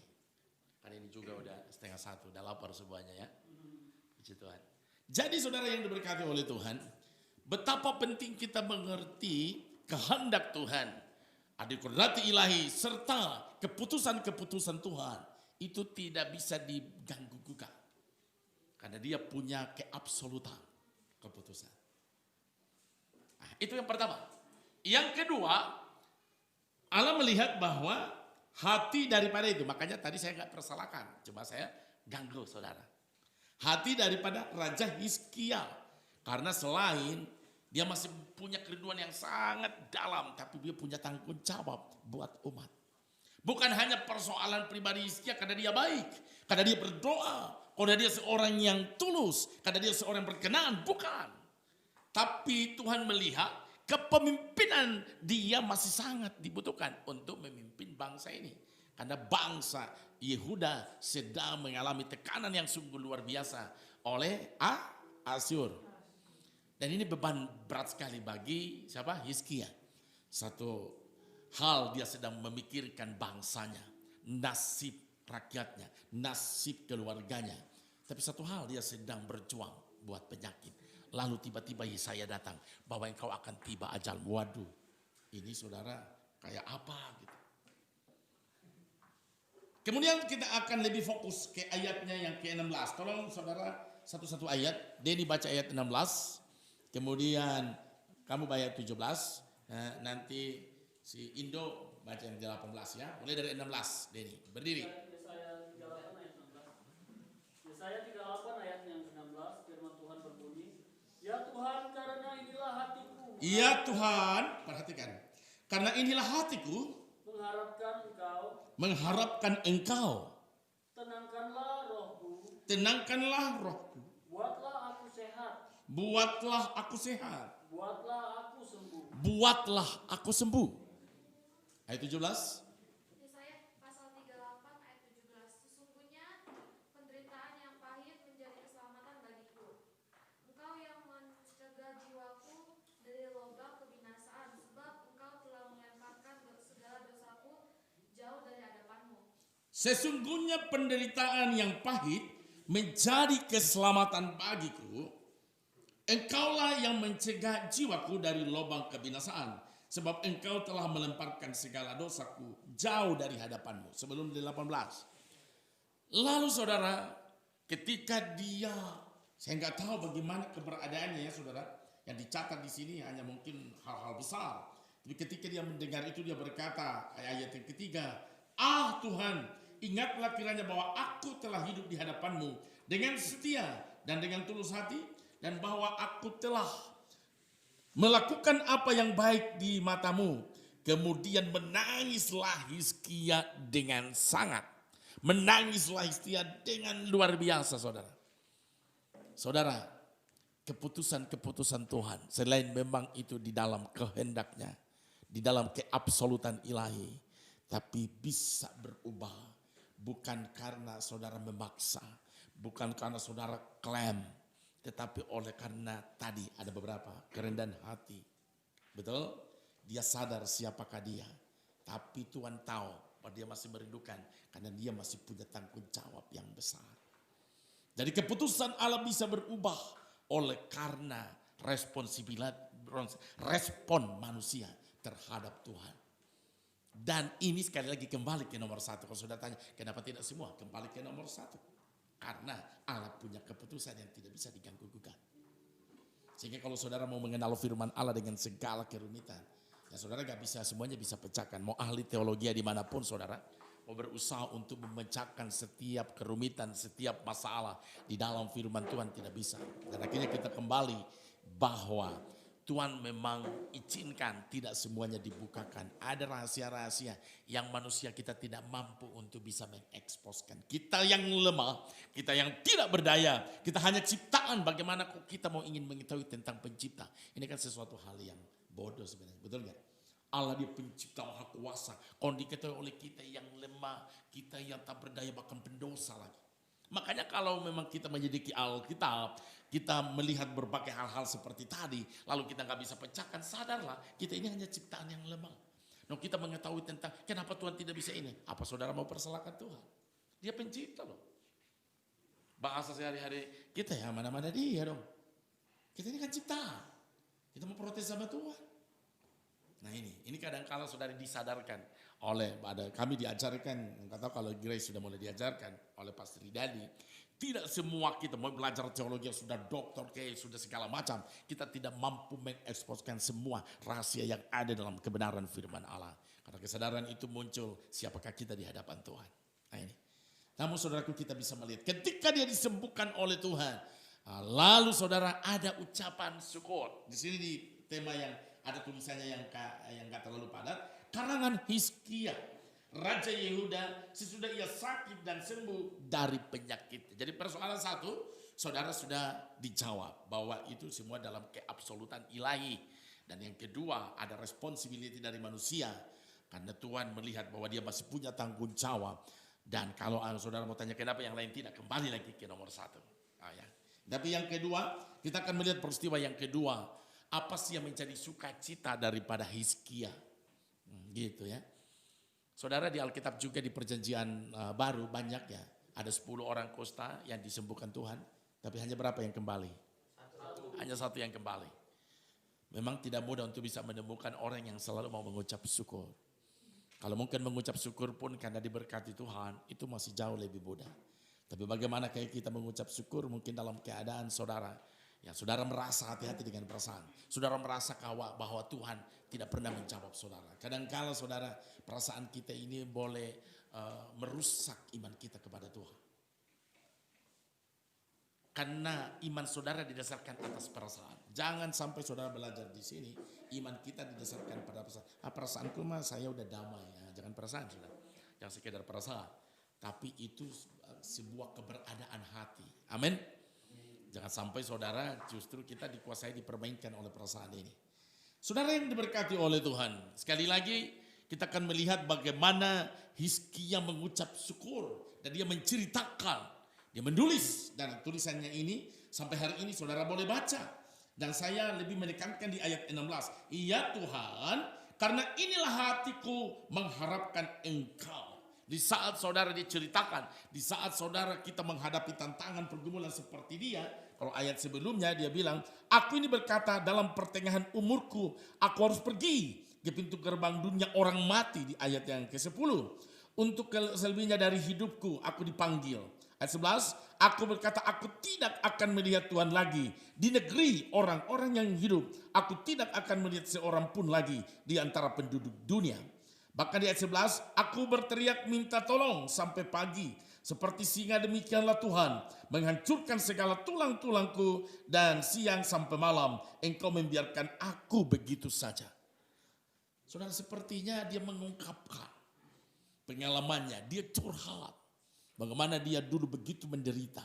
Karena ini juga udah 12:30, udah lapar semuanya ya. Puji Tuhan. Jadi saudara yang diberkati oleh Tuhan, betapa penting kita mengerti kehendak Tuhan, adikodrati ilahi, serta keputusan-keputusan Tuhan. Itu tidak bisa diganggu gugat. Karena dia punya keabsolutan keputusan. Nah, itu yang pertama. Yang kedua, Allah melihat bahwa hati daripada itu, makanya tadi saya nggak persalahkan, cuma saya ganggu saudara. Hati daripada Raja Hizkia, karena selain dia masih punya kerinduan yang sangat dalam, tapi dia punya tanggung jawab buat umat. Bukan hanya persoalan pribadi Hizkia karena dia baik, karena dia berdoa, karena dia seorang yang tulus, karena dia seorang yang berkenan, bukan. Tapi Tuhan melihat kepemimpinan dia masih sangat dibutuhkan untuk memimpin bangsa ini. Karena bangsa Yehuda sedang mengalami tekanan yang sungguh luar biasa oleh Asyur. Dan ini beban berat sekali bagi siapa? Hizkia. Satu hal dia sedang memikirkan bangsanya, nasib rakyatnya, nasib keluarganya. Tapi satu hal dia sedang berjuang buat penyakit. Lalu tiba-tiba Yesaya datang bahwa engkau akan tiba ajal. Waduh, ini saudara kayak apa gitu. Kemudian kita akan lebih fokus ke ayatnya yang ke-16. Tolong saudara satu-satu ayat. Denny baca ayat 16. Kemudian kamu baca 17. Nanti si Indo baca yang 18 ya. Mulai dari 16 Denny. Berdiri. Yesaya 38 ayat 16. Yesaya 38 ayat yang ke-16 firman Tuhan berbunyi, "Ya Tuhan, karena inilah hatiku." Ya Tuhan, perhatikan. Karena inilah hatiku mengharapkan Engkau. Tenangkanlah rohku. Tenangkanlah rohku. Buatlah aku sehat. Buatlah aku sehat. Buatlah aku sembuh. Buatlah aku sembuh. Ayat 17. Yesaya pasal 38 ayat 17. Sesungguhnya penderitaan yang pahit menjadi keselamatan bagiku. Engkau yang mencegah jiwaku dari lubang kebinasaan, sebab engkau telah melemparkan segala dosaku jauh dari hadapanmu. Sesungguhnya penderitaan yang pahit menjadi keselamatan bagiku. Engkaulah yang mencegah jiwaku dari lubang kebinasaan. Sebab engkau telah melemparkan segala dosaku jauh dari hadapanmu. Sebelum 18. Lalu saudara, ketika dia, saya nggak tahu bagaimana keberadaannya ya saudara. Yang dicatat di sini hanya mungkin hal-hal besar. Tapi ketika dia mendengar itu dia berkata, ayat yang ketiga, "Ah Tuhan, ingatlah kiranya bahwa aku telah hidup di hadapanmu dengan setia dan dengan tulus hati. Dan bahwa aku telah melakukan apa yang baik di matamu." Kemudian menangislah Hizkia dengan sangat. Menangislah Hizkia dengan luar biasa saudara. Saudara, keputusan-keputusan Tuhan selain memang itu di dalam kehendaknya, di dalam keabsolutan ilahi, tapi bisa berubah. Bukan karena saudara memaksa, bukan karena saudara klaim, tetapi oleh karena tadi ada beberapa kerendahan hati. Betul? Dia sadar siapakah dia. Tapi Tuhan tahu bahwa dia masih merindukan karena dia masih punya tanggung jawab yang besar. Jadi keputusan Allah bisa berubah oleh karena respon manusia terhadap Tuhan. Dan ini sekali lagi kembali ke nomor satu. Kalau sudah tanya kenapa tidak semua, kembali ke nomor satu. Karena Allah punya keputusan yang tidak bisa diganggu-gugat. Sehingga kalau saudara mau mengenal firman Allah dengan segala kerumitan, ya saudara gak bisa semuanya bisa pecahkan. Mau ahli teologi dimanapun saudara, mau berusaha untuk memecahkan setiap kerumitan, setiap masalah di dalam firman Tuhan tidak bisa. Dan akhirnya kita kembali bahwa Tuhan memang izinkan tidak semuanya dibukakan. Ada rahasia-rahasia yang manusia kita tidak mampu untuk bisa mengeksposkan. Kita yang lemah, kita yang tidak berdaya, kita hanya ciptaan. Bagaimana kok kita mau ingin mengetahui tentang pencipta. Ini kan sesuatu hal yang bodoh sebenarnya, betul gak? Allah dia pencipta maha kuasa. Kalau diketahui oleh kita yang lemah, kita yang tak berdaya bahkan pendosa lagi. Makanya kalau memang kita menyelidiki Alkitab, kita melihat berbagai hal-hal seperti tadi, lalu kita gak bisa pecahkan, sadarlah kita ini hanya ciptaan yang lemah. Nah, kita mengetahui tentang kenapa Tuhan tidak bisa ini. Apa saudara mau persalahkan Tuhan? Dia pencipta loh. Bahasa sehari-hari kita ya mana-mana dia dong. Kita ini kan ciptaan. Kita mau protes sama Tuhan. Nah ini kadang-kala saudara disadarkan oleh kami diajarkan, nggak tahu kalau Grace sudah mulai diajarkan oleh Pastor Dadi. Tidak semua kita mau belajar teologi yang sudah doktor, kayak sudah segala macam. Kita tidak mampu mengeksposkan semua rahasia yang ada dalam kebenaran firman Allah. Karena kesadaran itu muncul siapakah kita di hadapan Tuhan. Nah ini. Namun saudaraku kita bisa melihat ketika dia disembuhkan oleh Tuhan. Lalu saudara ada ucapan syukur. Di sini di tema yang ada tulisannya yang gak terlalu padat. Karangan Hizkia. Raja Yehuda sesudah ia sakit dan sembuh dari penyakit. Jadi persoalan satu, saudara sudah dijawab bahwa itu semua dalam keabsolutan ilahi. Dan yang kedua, ada responsibility dari manusia. Karena Tuhan melihat bahwa dia masih punya tanggung jawab. Dan kalau saudara mau tanya kenapa yang lain tidak, kembali lagi ke nomor satu. Ya. Tapi yang kedua, kita akan melihat peristiwa yang kedua. Apa sih yang menjadi sukacita daripada Hizkia? Gitu ya. Saudara, di Alkitab juga di perjanjian baru banyak ya. Ada 10 orang kusta yang disembuhkan Tuhan. Tapi hanya berapa yang kembali? Hanya satu yang kembali. Memang tidak mudah untuk bisa menemukan orang yang selalu mau mengucap syukur. Kalau mungkin mengucap syukur pun karena diberkati Tuhan, itu masih jauh lebih mudah. Tapi bagaimana kayak kita mengucap syukur mungkin dalam keadaan saudara, ya saudara merasa hati-hati dengan perasaan. Saudara merasa bahwa Tuhan tidak pernah menjawab saudara. Kadang-kala saudara, perasaan kita ini boleh merusak iman kita kepada Tuhan. Karena iman saudara didasarkan atas perasaan. Jangan sampai saudara belajar di sini, iman kita didasarkan pada perasaan. Perasaanku mah saya udah damai ya. Jangan perasaan saudara. Jangan sekedar perasaan. Tapi itu sebuah keberadaan hati. Amin. Jangan sampai saudara justru kita dikuasai, dipermainkan oleh perasaan ini. Saudara yang diberkati oleh Tuhan. Sekali lagi kita akan melihat bagaimana Hizkia mengucap syukur. Dan dia menceritakan. Dia menulis dan tulisannya ini sampai hari ini saudara boleh baca. Dan saya lebih menekankan di ayat 16. Ya Tuhan, karena inilah hatiku mengharapkan Engkau. Di saat saudara diceritakan, di saat saudara kita menghadapi tantangan pergumulan seperti dia. Kalau ayat sebelumnya dia bilang, aku ini berkata dalam pertengahan umurku, aku harus pergi ke pintu gerbang dunia orang mati di ayat yang ke-10. Untuk selebihnya dari hidupku aku dipanggil. Ayat 11, aku berkata aku tidak akan melihat Tuhan lagi. Di negeri orang-orang yang hidup, aku tidak akan melihat seorang pun lagi di antara penduduk dunia. Bahkan di ayat 11, aku berteriak minta tolong sampai pagi. Seperti singa demikianlah Tuhan menghancurkan segala tulang-tulangku dan siang sampai malam Engkau membiarkan aku begitu saja. Saudara, sepertinya dia mengungkapkan pengalamannya, dia curhat. Bagaimana dia dulu begitu menderita.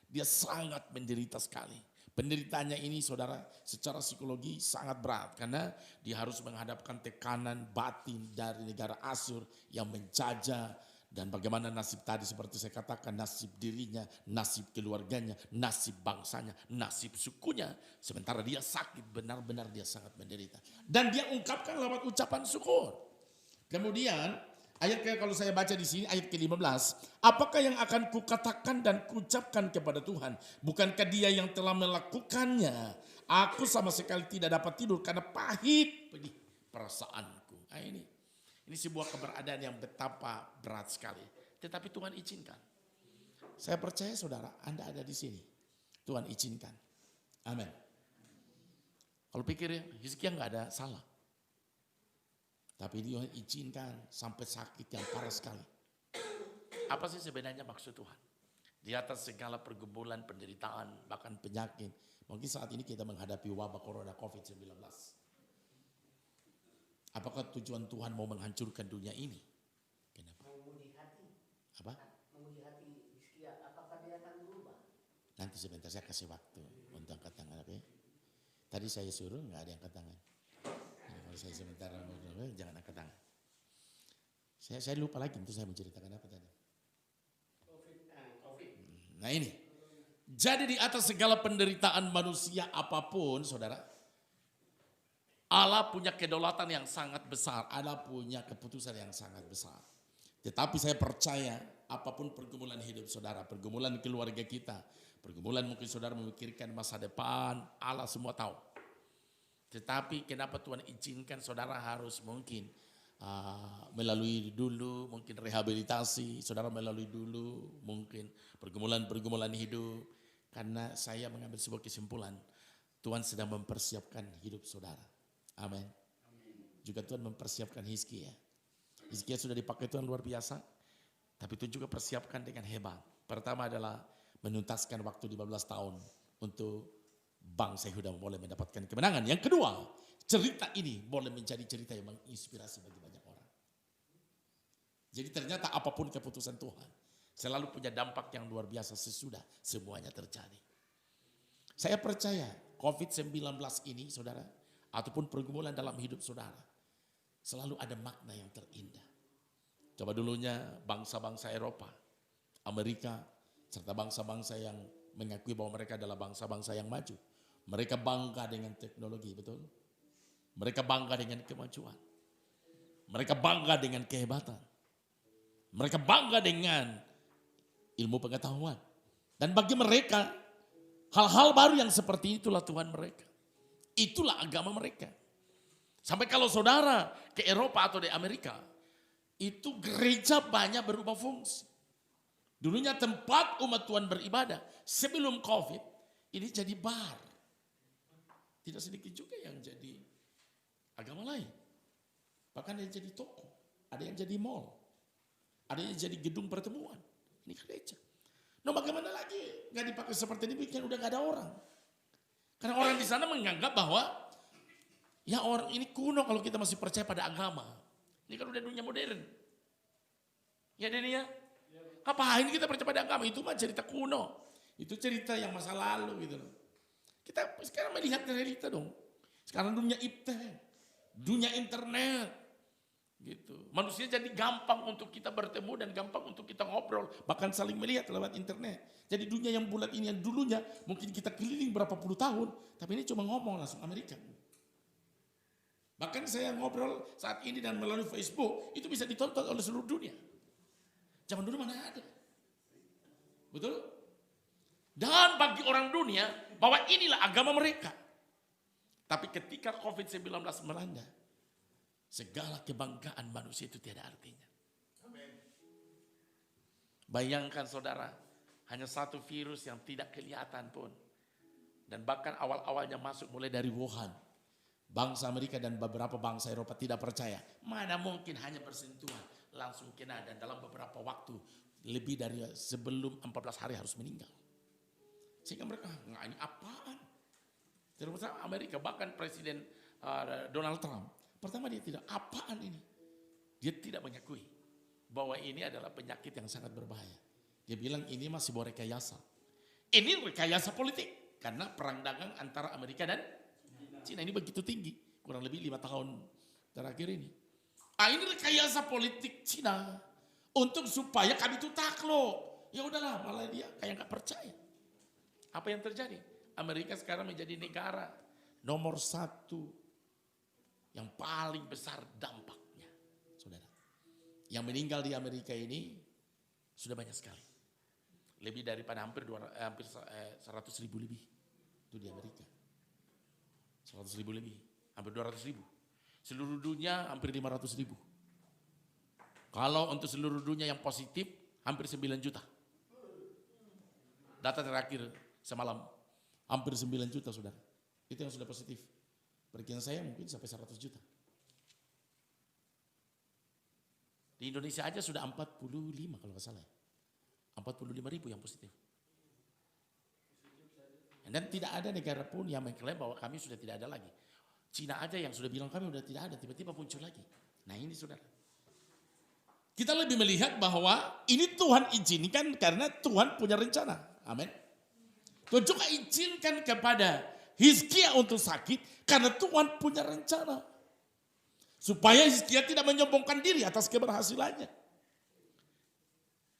Dia sangat menderita sekali. Penderitaannya ini saudara secara psikologi sangat berat. Karena dia harus menghadapkan tekanan batin dari negara Asyur yang menjajah. Dan bagaimana nasib tadi seperti saya katakan, nasib dirinya, nasib keluarganya, nasib bangsanya, nasib sukunya. Sementara dia sakit, benar-benar dia sangat menderita. Dan dia ungkapkan lewat ucapan syukur. Kemudian ayat kalau saya baca di sini ayat ke-15, apakah yang akan kukatakan dan kuucapkan kepada Tuhan? Bukankah Dia yang telah melakukannya? Aku sama sekali tidak dapat tidur karena pahit pedih perasaanku. Nah, ini sebuah keberadaan yang betapa berat sekali. Tetapi Tuhan izinkan. Saya percaya saudara, Anda ada di sini. Tuhan izinkan. Amin. Kalau pikir Hizkia nggak ada salah. Tapi dia izinkan sampai sakit yang parah sekali. Apa sih sebenarnya maksud Tuhan? Di atas segala pergumulan, penderitaan, bahkan penyakit. Mungkin saat ini kita menghadapi wabah corona COVID-19. Apakah tujuan Tuhan mau menghancurkan dunia ini? Kenapa? Menguji hati. Apa? Menguji hati Hizkia, apakah dia akan berubah? Nanti sebentar saya kasih waktu untuk angkat tangan. Oke? Tadi saya suruh nggak ada yang angkat tangan. Kalau saya sebentar jangan angkat tangan. Saya lupa lagi untuk saya menceritakan apa tadi. COVID. Nah ini. Jadi di atas segala penderitaan manusia apapun saudara, Allah punya kedaulatan yang sangat besar. Allah punya keputusan yang sangat besar. Tetapi saya percaya apapun pergumulan hidup saudara, pergumulan keluarga kita, pergumulan mungkin saudara memikirkan masa depan, Allah semua tahu. Tetapi kenapa Tuhan izinkan saudara harus mungkin melalui dulu mungkin rehabilitasi, saudara melalui dulu mungkin pergumulan-pergumulan hidup. Karena saya mengambil sebuah kesimpulan, Tuhan sedang mempersiapkan hidup saudara. Amin. Juga Tuhan mempersiapkan Hizkia. Hizkia sudah dipakai Tuhan luar biasa, tapi Tuhan juga persiapkan dengan hebat. Pertama adalah menuntaskan waktu 15 tahun untuk bangsa Yehuda boleh mendapatkan kemenangan. Yang kedua, cerita ini boleh menjadi cerita yang menginspirasi bagi banyak orang. Jadi ternyata apapun keputusan Tuhan selalu punya dampak yang luar biasa sesudah semuanya terjadi. Saya percaya COVID-19 ini saudara, ataupun pergumulan dalam hidup saudara, selalu ada makna yang terindah. Coba dulunya bangsa-bangsa Eropa, Amerika, serta bangsa-bangsa yang mengakui bahwa mereka adalah bangsa-bangsa yang maju. Mereka bangga dengan teknologi, betul? Mereka bangga dengan kemajuan. Mereka bangga dengan kehebatan. Mereka bangga dengan ilmu pengetahuan. Dan bagi mereka, hal-hal baru yang seperti itulah Tuhan mereka. Itulah agama mereka. Sampai kalau saudara ke Eropa atau di Amerika, itu gereja banyak berubah fungsi. Dulunya tempat umat Tuhan beribadah, sebelum COVID, ini jadi bar. Tidak sedikit juga yang jadi agama lain. Bahkan ada yang jadi toko, ada yang jadi mall, ada yang jadi gedung pertemuan. Ini gereja. Nah bagaimana lagi? Gak dipakai seperti ini, bikin udah gak ada orang. Karena orang di sana menganggap bahwa ya orang ini kuno kalau kita masih percaya pada agama. Ini kan udah dunia modern. Ya Deni ya? Ngapain kita percaya pada agama? Itu mah cerita kuno. Itu cerita yang masa lalu gitu loh. Kita sekarang melihat realita dong. Sekarang dunia iptek, dunia internet, gitu. Manusia jadi gampang untuk kita bertemu dan gampang untuk kita ngobrol, bahkan saling melihat lewat internet. Jadi dunia yang bulat ini yang dulunya mungkin kita keliling berapa puluh tahun, tapi ini cuma ngomong langsung Amerika. Bahkan saya ngobrol saat ini dan melalui Facebook itu bisa ditonton oleh seluruh dunia. Zaman dulu mana ada, betul? Dan bagi orang dunia bahwa inilah agama mereka. Tapi ketika COVID-19 melanda, segala kebanggaan manusia itu tiada artinya. Bayangkan saudara, hanya satu virus yang tidak kelihatan pun. Dan bahkan awal-awalnya masuk mulai dari Wuhan. Bangsa Amerika dan beberapa bangsa Eropa tidak percaya. Mana mungkin hanya bersentuhan, langsung kena dan dalam beberapa waktu, lebih dari sebelum 14 hari harus meninggal. Sehingga mereka, nggak ini apaan? Terutama Amerika, bahkan Presiden Donald Trump. Pertama dia tidak, apaan ini? Dia tidak mengakui bahwa ini adalah penyakit yang sangat berbahaya. Dia bilang ini masih sebuah rekayasa. Ini rekayasa politik. Karena perang dagang antara Amerika dan Cina ini begitu tinggi. Kurang lebih 5 tahun terakhir ini. Ini rekayasa politik Cina. Untuk supaya kami itu takluk. Ya udahlah, malah dia kayak gak percaya. Apa yang terjadi? Amerika sekarang menjadi negara nomor 1 yang paling besar dampaknya, saudara. Yang meninggal di Amerika ini sudah banyak sekali. Lebih daripada hampir 100.000 lebih. Itu di Amerika. 100.000 lebih, hampir 200.000. Seluruh dunia hampir 500.000. Kalau untuk seluruh dunia yang positif, hampir 9 juta. Data terakhir semalam, hampir 9 juta saudara. Itu yang sudah positif. Perkiraan saya mungkin sampai 100 juta. Di Indonesia aja sudah 45 kalau nggak salah. 45.000 yang positif. Dan tidak ada negara pun yang mengklaim bahwa kami sudah tidak ada lagi. Cina aja yang sudah bilang kami sudah tidak ada, tiba-tiba muncul lagi. Nah ini saudara. Kita lebih melihat bahwa ini Tuhan izinkan karena Tuhan punya rencana. Amin. Tuhan juga izinkan kepada Hizkia untuk sakit karena Tuhan punya rencana. Supaya Hizkia tidak menyombongkan diri atas keberhasilannya.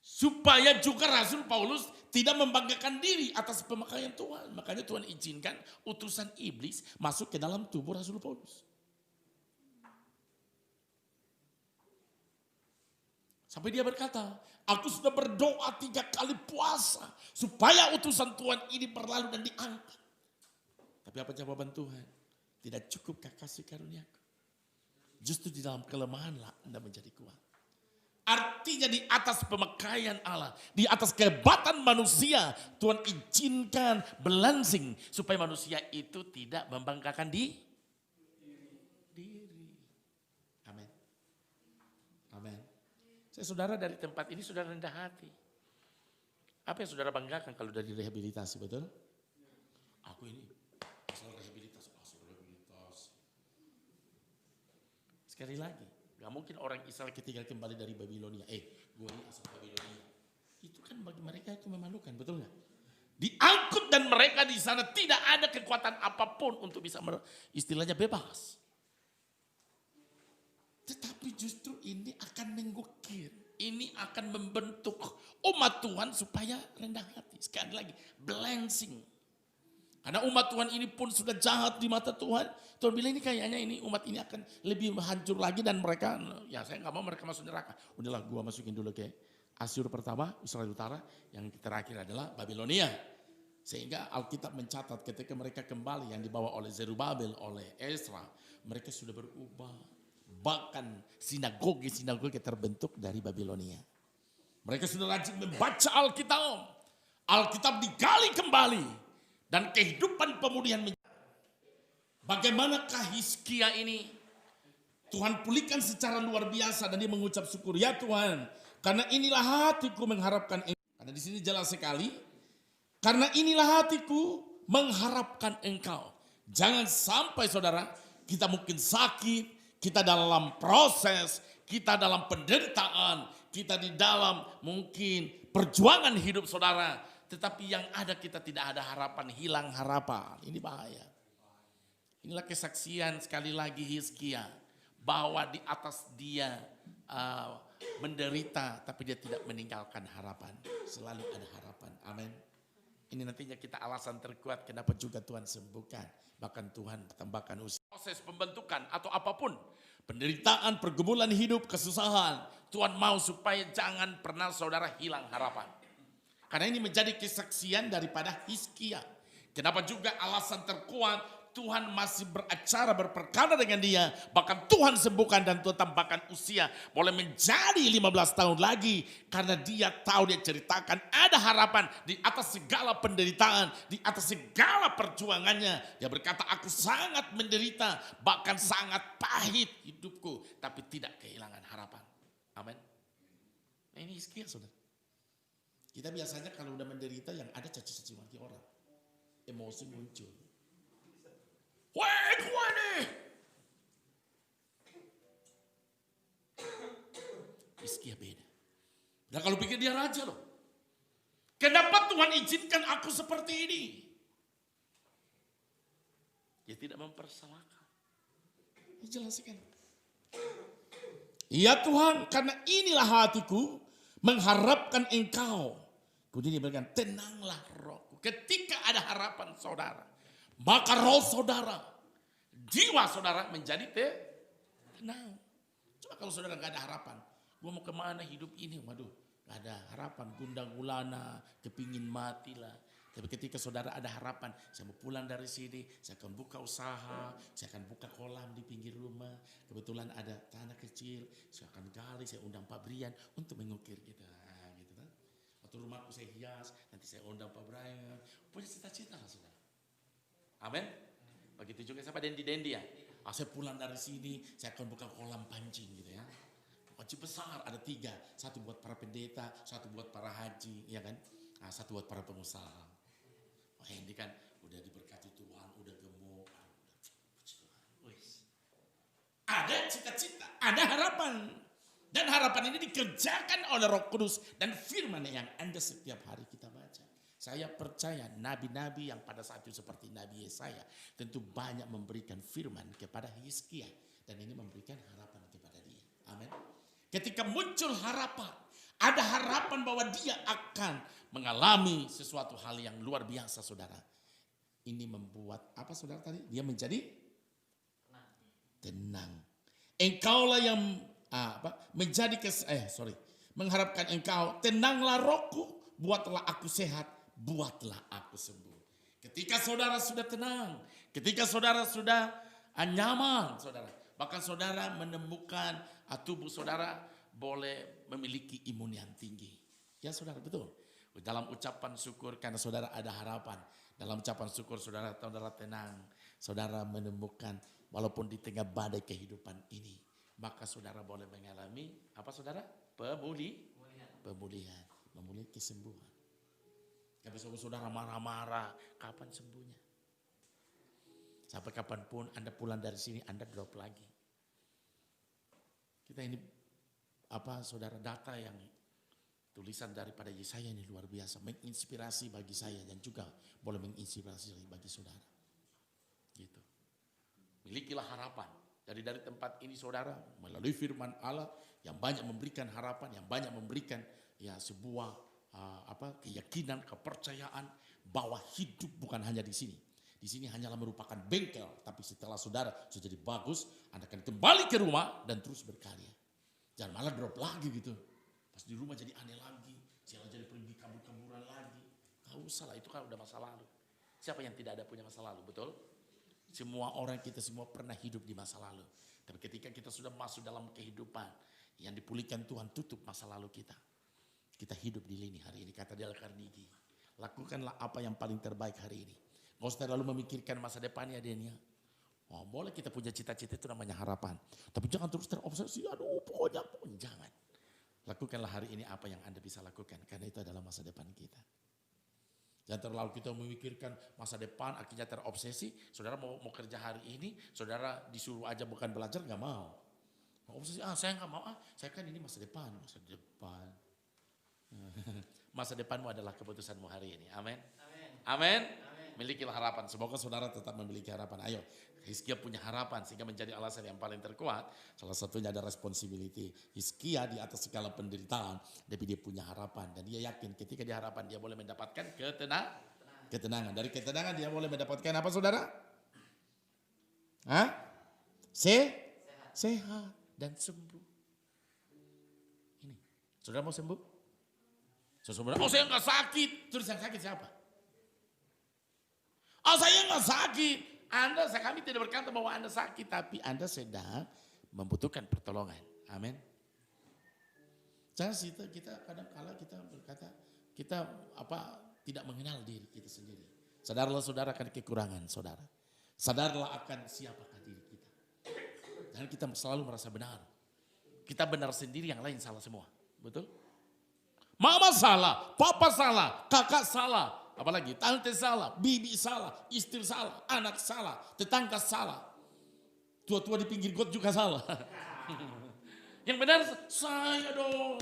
Supaya juga Rasul Paulus tidak membanggakan diri atas pemakaian Tuhan. Makanya Tuhan izinkan utusan iblis masuk ke dalam tubuh Rasul Paulus. Sampai dia berkata, aku sudah berdoa 3 kali puasa supaya utusan Tuhan ini berlalu dan diangkat. Tapi apa jawaban Tuhan? Tidak cukupkah kasih karuniaku? Justru di dalam kelemahanlah Anda menjadi kuat. Artinya di atas pemakaian Allah, di atas kehebatan manusia, Tuhan izinkan belansing supaya manusia itu tidak membanggakan diri. Amin. Amin. Saya saudara dari tempat ini saudara rendah hati. Apa yang saudara banggakan kalau dari rehabilitasi, betul? Aku ini masalah rehabilitasi. Sekali lagi, Gak mungkin orang Israel ketika kembali dari Babilonia. Gue ini asal Babilonia. Itu kan bagi mereka itu memalukan, betul nggak? Diangkut dan mereka di sana tidak ada kekuatan apapun untuk bisa istilahnya bebas. Tetapi justru ini akan mengukir. Ini akan membentuk umat Tuhan supaya rendah hati. Sekali lagi, blessing. Karena umat Tuhan ini pun sudah jahat di mata Tuhan. Tuhan bilang ini kayaknya ini umat ini akan lebih hancur lagi dan mereka, ya saya nggak mau mereka masuk neraka. Udahlah gua masukin dulu ke Asyur pertama, Israel Utara, yang terakhir adalah Babilonia. Sehingga Alkitab mencatat ketika mereka kembali yang dibawa oleh Zerubabel, oleh Ezra, mereka sudah berubah. Bahkan sinagoge terbentuk dari Babilonia. Mereka sudah rajin membaca Alkitab. Alkitab digali kembali. Dan kehidupan pemulihan. Bagaimanakah Hizkia ini? Tuhan pulihkan secara luar biasa dan dia mengucap syukur. Ya Tuhan, karena inilah hatiku mengharapkan Engkau. Karena di sini jelas sekali. Karena inilah hatiku mengharapkan Engkau. Jangan sampai saudara, kita mungkin sakit, kita dalam proses, kita dalam penderitaan, kita di dalam mungkin perjuangan hidup saudara. Tetapi yang ada kita tidak ada harapan, hilang harapan. Ini bahaya. Inilah kesaksian sekali lagi Hizkia. Bahwa di atas dia menderita tapi dia tidak meninggalkan harapan. Selalu ada harapan. Amin. Ini nantinya kita alasan terkuat kenapa juga Tuhan sembuhkan. Bahkan Tuhan tambahkan usia. Proses pembentukan atau apapun. Penderitaan, pergumulan hidup, kesusahan. Tuhan mau supaya jangan pernah saudara hilang harapan. Karena ini menjadi kesaksian daripada Hizkia. Kenapa juga alasan terkuat Tuhan masih berperkara dengan dia. Bahkan Tuhan sembuhkan dan Tuhan tambahkan usia. Boleh menjadi 15 tahun lagi. Karena dia tahu, dia ceritakan ada harapan di atas segala penderitaan. Di atas segala perjuangannya. Dia berkata aku sangat menderita. Bahkan sangat pahit hidupku. Tapi tidak kehilangan harapan. Amin. Nah ini Hizkia saudara. Kita biasanya kalau udah menderita yang ada caci-caci maki orang. Emosi muncul. Wah, gue nih. Hizkia beda. Dan kalau pikir dia raja loh. Kenapa Tuhan izinkan aku seperti ini? Dia tidak mempersalahkan. Dijelaskan. Ya Tuhan, karena inilah hatiku mengharapkan Engkau. Kemudian dia bilang, tenanglah rohku. Ketika ada harapan saudara, maka roh saudara, jiwa saudara menjadi tenang. Coba kalau saudara gak ada harapan, gua mau kemana hidup ini? Waduh, gak ada harapan, gundah gulana, kepingin mati lah. Tapi ketika saudara ada harapan, saya mau pulang dari sini, saya akan buka usaha, saya akan buka kolam di pinggir rumah. Kebetulan ada tanah kecil, saya akan gali, saya undang Pak Brian untuk mengukir kita. Gitu kan. Atau rumahku saya hias, nanti saya undang Pak Brian. Punya cita-cita lah saudara. Amin. Begitu juga sama Dendi ya. Saya pulang dari sini, saya akan buka kolam pancing gitu ya. Wajib besar, ada 3. Satu buat para pendeta, satu buat para haji, ya kan. Nah, satu buat para pengusaha. Wah ini kan udah diberkati Tuhan, udah gemuk. Ada cita-cita, ada harapan. Dan harapan ini dikerjakan oleh Roh Kudus dan firman yang Anda setiap hari kita baca. Saya percaya nabi-nabi yang pada saat itu seperti Nabi Yesaya tentu banyak memberikan firman kepada Hizkia. Dan ini memberikan harapan kepada dia. Amin. Ketika muncul harapan, ada harapan bahwa dia akan mengalami sesuatu hal yang luar biasa saudara. Ini membuat apa saudara tadi? Dia menjadi tenang. Engkaulah yang mengharapkan Engkau. Tenanglah rohku, buatlah aku sehat, buatlah aku sembuh. Ketika saudara sudah tenang, ketika saudara sudah nyaman saudara, bahkan saudara menemukan tubuh saudara boleh memiliki imun yang tinggi. Ya saudara, betul. Dalam ucapan syukur karena saudara ada harapan. Dalam ucapan syukur saudara tenang. Saudara menemukan walaupun di tengah badai kehidupan ini. Maka saudara boleh mengalami apa saudara? Pemulihan. Memulai kesembuhan. Kalau saudara marah-marah, kapan sembuhnya? Sampai kapanpun Anda pulang dari sini, Anda drop lagi. Kita kita ini saudara, data yang tulisan daripada Yesaya ini luar biasa, menginspirasi bagi saya dan juga boleh menginspirasi bagi saudara. Gitu. Milikilah harapan. Jadi dari tempat ini saudara, melalui firman Allah yang banyak memberikan harapan, yang banyak memberikan sebuah keyakinan, kepercayaan bahwa hidup bukan hanya di sini. Di sini hanyalah merupakan bengkel, tapi setelah saudara sudah jadi bagus, Anda akan kembali ke rumah dan terus berkarya. Jangan malah drop lagi gitu. Pas di rumah jadi aneh lagi, jangan jadi pergi kabur-kaburan lagi. Gak usah lah, itu kan udah masa lalu. Siapa yang tidak ada punya masa lalu, betul? Semua orang kita semua pernah hidup di masa lalu. Tapi ketika kita sudah masuk dalam kehidupan yang dipulihkan Tuhan, tutup masa lalu kita. Kita hidup di lini hari ini, kata Dale Carnegie. Lakukanlah apa yang paling terbaik hari ini. Gak usah terlalu memikirkan masa depannya, Denia. Oh, boleh kita punya cita-cita, itu namanya harapan. Tapi jangan terus terobsesi, pokoknya jangan. Lakukanlah hari ini apa yang Anda bisa lakukan, karena itu adalah masa depan kita. Jangan terlalu kita memikirkan masa depan, akhirnya terobsesi. Saudara mau kerja hari ini, saudara disuruh aja bukan belajar, gak mau. Obsesi, saya gak mau, saya kan ini masa depan. Masa depan. Masa depanmu adalah keputusanmu hari ini, amin. Amin. Milikilah harapan, semoga saudara tetap memiliki harapan. Ayo, Hizkia punya harapan sehingga menjadi alasan yang paling terkuat. Salah satunya ada responsibility. Hizkia di atas segala penderitaan, tapi dia punya harapan. Dan dia yakin ketika dia harapan dia boleh mendapatkan ketenangan. Dari ketenangan dia boleh mendapatkan apa saudara? Sehat dan sembuh. Ini, saudara mau sembuh? Saudara, saya nggak sakit. Terus yang sakit siapa? Saya nggak sakit. Kami tidak berkata bahwa Anda sakit, tapi Anda sedang membutuhkan pertolongan. Amin. Jangan kita kadang-kala kita berkata kita tidak mengenal diri kita sendiri. Sadarlah saudara akan kekurangan saudara. Sadarlah akan siapakah diri kita. Dan kita selalu merasa benar. Kita benar sendiri, yang lain salah semua. Betul? Mama salah, papa salah, kakak salah. Apalagi tante salah, bibi salah, istri salah, anak salah, tetangga salah. Tua-tua di pinggir got juga salah. Yang benar saya dong.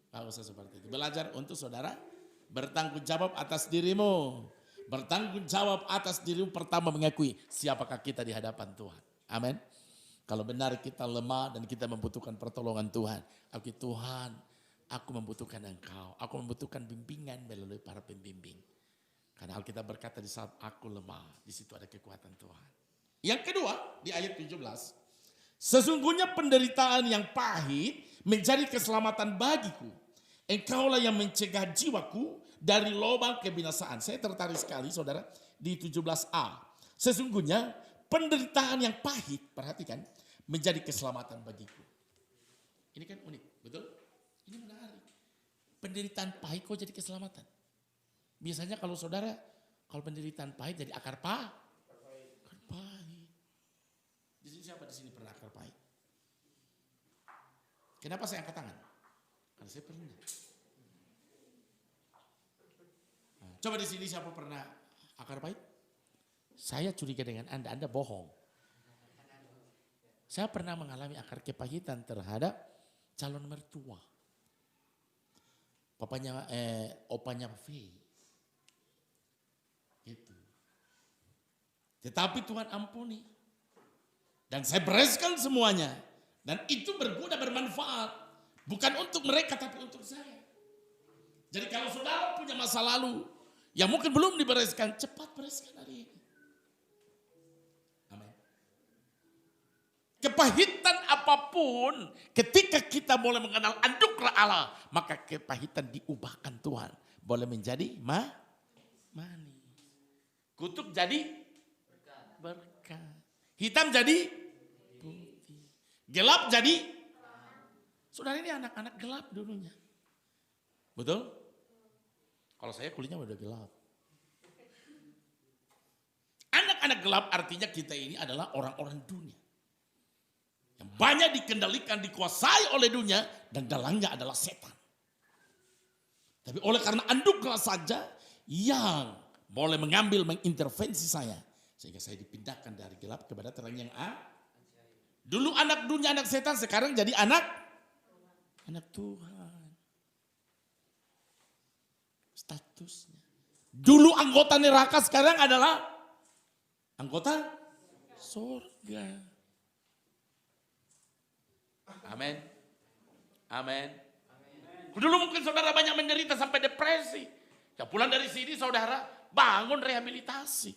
Gak usah seperti itu. Belajar untuk saudara bertanggung jawab atas dirimu. Bertanggung jawab atas dirimu, pertama mengakui siapakah kita di hadapan Tuhan. Amin. Kalau benar kita lemah dan kita membutuhkan pertolongan Tuhan. Oke Tuhan, aku membutuhkan Engkau. Aku membutuhkan bimbingan melalui para pembimbing. Karena Alkitab berkata di saat aku lemah, di situ ada kekuatan Tuhan. Yang kedua, di ayat 17. Sesungguhnya penderitaan yang pahit menjadi keselamatan bagiku. Engkaulah yang mencegah jiwaku dari lubang kebinasaan. Saya tertarik sekali saudara di 17a. Sesungguhnya penderitaan yang pahit, perhatikan, menjadi keselamatan bagiku. Ini kan unik, betul? Ini menarik. Penderitaan pahit kok jadi keselamatan? Biasanya kalau saudara, kalau penderitaan pahit jadi akar pahit. Di sini siapa di sini pernah akar pahit? Kenapa saya angkat tangan? Karena saya pernah. Nah, coba di sini siapa pernah akar pahit? Saya curiga dengan Anda bohong. Saya pernah mengalami akar kepahitan terhadap calon mertua. Opanya V. Gitu. Tetapi Tuhan ampuni. Dan saya bereskan semuanya. Dan itu berguna, bermanfaat. Bukan untuk mereka tapi untuk saya. Jadi kalau saudara punya masa lalu yang mungkin belum dibereskan, cepat bereskan hari ini. Amin. Kepahitan apapun, ketika kita mulai mengenal anugerah Allah, maka kepahitan diubahkan Tuhan. Boleh menjadi manis. Kutuk jadi berkat. Hitam jadi putih. Gelap jadi. Saudara ini anak-anak gelap dulunya. Betul? Kalau saya kulitnya udah gelap. Anak-anak gelap artinya kita ini adalah orang-orang dunia. Yang banyak dikendalikan, dikuasai oleh dunia. Dan dalangnya adalah setan. Tapi oleh karena anugerah saja yang boleh mengambil, mengintervensi saya. Sehingga saya dipindahkan dari gelap kepada terang yang Dulu anak dunia, anak setan, sekarang jadi anak Tuhan. Statusnya. Dulu anggota neraka, sekarang adalah anggota surga. Amin. Amin. Dulu mungkin saudara banyak menderita sampai depresi. Ya pulang dari sini saudara bangun rehabilitasi.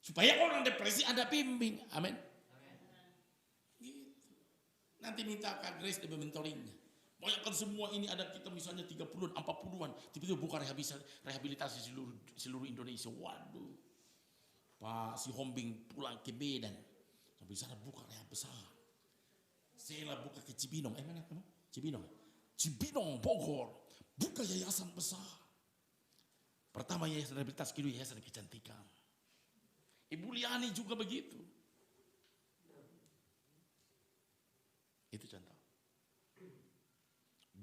Supaya orang depresi ada bimbing. Amin. Gitu. Nanti minta Kak Grace dia mentoringnya. Bayangkan semua ini ada kita misalnya 30-an, 40-an. Tiba-tiba buka rehabilitasi seluruh Indonesia. Waduh. Pak si Hombing pulang ke Medan. Sampai sana buka rehab besar. Saya buka ke Cibinong. Mana kamu? Cibinong, Bogor. Buka yayasan besar. Pertama yayasan rehabilitasi, kedua yayasan kecantikan. Ibu Liani juga begitu. Itu contoh.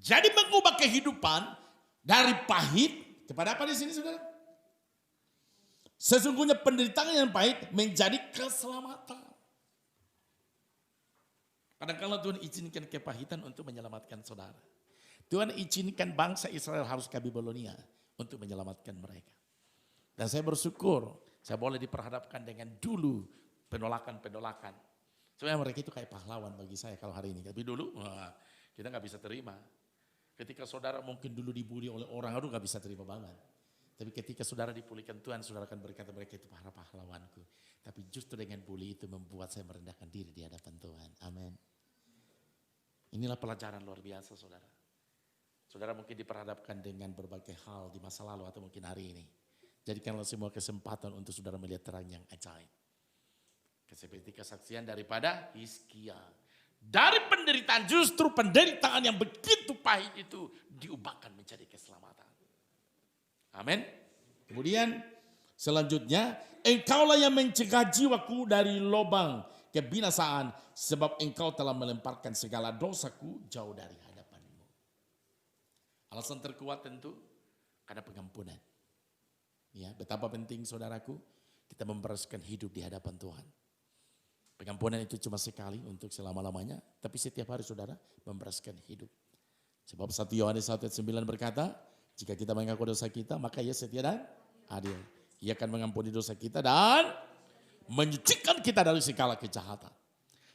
Jadi mengubah kehidupan dari pahit kepada apa di sini saudara? Sesungguhnya penderitaan yang pahit menjadi keselamatan. Kadang-kadang Tuhan izinkan kepahitan untuk menyelamatkan saudara. Tuhan izinkan bangsa Israel harus ke Babilonia untuk menyelamatkan mereka. Dan saya bersyukur saya boleh diperhadapkan dengan dulu penolakan-penolakan. Sebenarnya mereka itu kayak pahlawan bagi saya kalau hari ini. Tapi dulu kita gak bisa terima. Ketika saudara mungkin dulu dibully oleh orang, aduh gak bisa terima banget. Tapi ketika saudara dipulihkan Tuhan, saudara akan berkata mereka itu para pahlawanku. Tapi justru dengan bully itu membuat saya merendahkan diri di hadapan Tuhan. Amin. Inilah pelajaran luar biasa saudara. Saudara mungkin diperhadapkan dengan berbagai hal di masa lalu atau mungkin hari ini. Jadikanlah semua kesempatan untuk saudara melihat terang yang ajaib. Seperti kesaksian daripada Hizkia. Dari penderitaan, justru penderitaan yang begitu pahit itu diubahkan menjadi keselamatan. Amin. Kemudian selanjutnya, engkaulah yang mencegah jiwaku dari lubang kebinasaan, sebab engkau telah melemparkan segala dosaku jauh dari hadapanmu. Alasan terkuat tentu karena pengampunan. Ya, betapa penting saudaraku kita membereskan hidup di hadapan Tuhan. Pengampunan itu cuma sekali untuk selama-lamanya, tapi setiap hari saudara membereskan hidup. Sebab 1 Yohanes 1:9 berkata, jika kita mengaku dosa kita, maka Ia setia dan adil. Ia akan mengampuni dosa kita dan menyucikan kita dari segala kejahatan.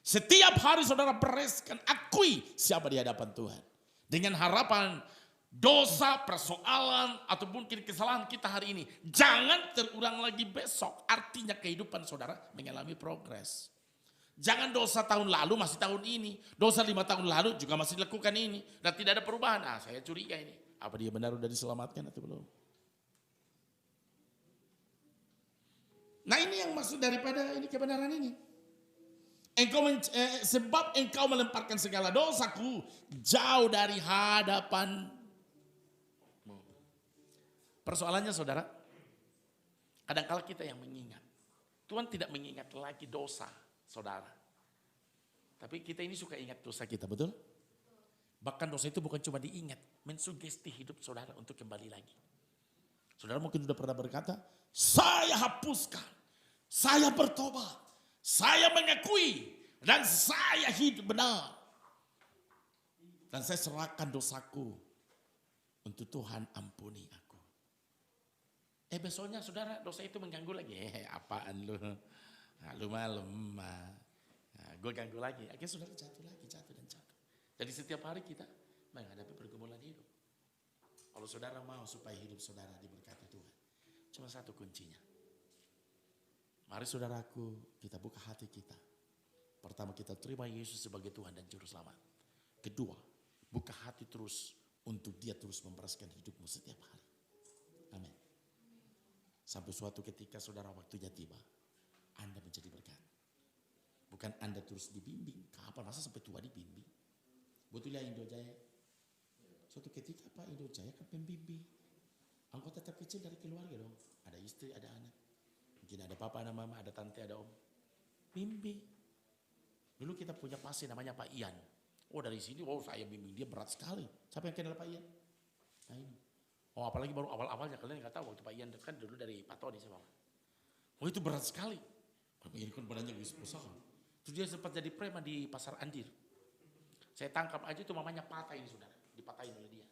Setiap hari saudara bereskan, akui siapa di hadapan Tuhan. Dengan harapan dosa, persoalan, atau mungkin kesalahan kita hari ini jangan terulang lagi besok. Artinya kehidupan saudara mengalami progres. Jangan dosa tahun lalu masih tahun ini. Dosa 5 tahun lalu juga masih dilakukan ini. Dan tidak ada perubahan. Saya curiga ini. Apa dia benar sudah diselamatkan atau belum? Nah ini yang maksud daripada ini kebenaran ini. Sebab engkau melemparkan segala dosaku jauh dari hadapanmu. Persoalannya saudara, kadang-kala kita yang mengingat. Tuhan tidak mengingat lagi dosa saudara. Tapi kita ini suka ingat dosa kita, betul? Bahkan dosa itu bukan cuma diingat, mensugesti hidup saudara untuk kembali lagi. Saudara mungkin sudah pernah berkata, saya hapuskan, saya bertobat, saya mengakui, dan saya hidup benar. Dan saya serahkan dosaku untuk Tuhan ampuni aku. Besoknya saudara dosa itu mengganggu lagi. Apaan lu? Lu lemah. Gue ganggu lagi. Akhirnya saudara jatuh lagi, jatuh dan jatuh. Jadi setiap hari kita menghadapi pergumulan hidup. Kalau saudara mau supaya hidup saudara diberkati Tuhan, cuma satu kuncinya. Mari saudaraku, kita buka hati kita. Pertama kita terima Yesus sebagai Tuhan dan Juru Selamat. Kedua, buka hati terus untuk Dia terus membereskan hidupmu setiap hari. Amin. Sampai suatu ketika saudara waktunya tiba, Anda menjadi berkat. Bukan Anda terus dibimbing. Kapan masa sampai tua dibimbing? Betul ya Indo Jaya. Suatu ketika Pak Indo Jaya kan pembimbing. Anggota terkecil dari keluarga dong. Ada istri, ada anak. Mungkin ada papa, ada mama, ada tante, ada om. Bimbing. Dulu kita punya pasien namanya Pak Ian. Oh dari sini, saya bimbing dia berat sekali. Siapa yang kenal Pak Ian? Nah ini. Oh apalagi baru awal-awalnya kalian nggak tahu waktu Pak Ian kan dulu dari Pak Tony sama. Oh itu berat sekali. Pak Ian kan badannya besar. Terus dia sempat jadi preman di pasar Andir. Saya tangkap aja itu mamanya patah ini saudara, dipatahin oleh dia.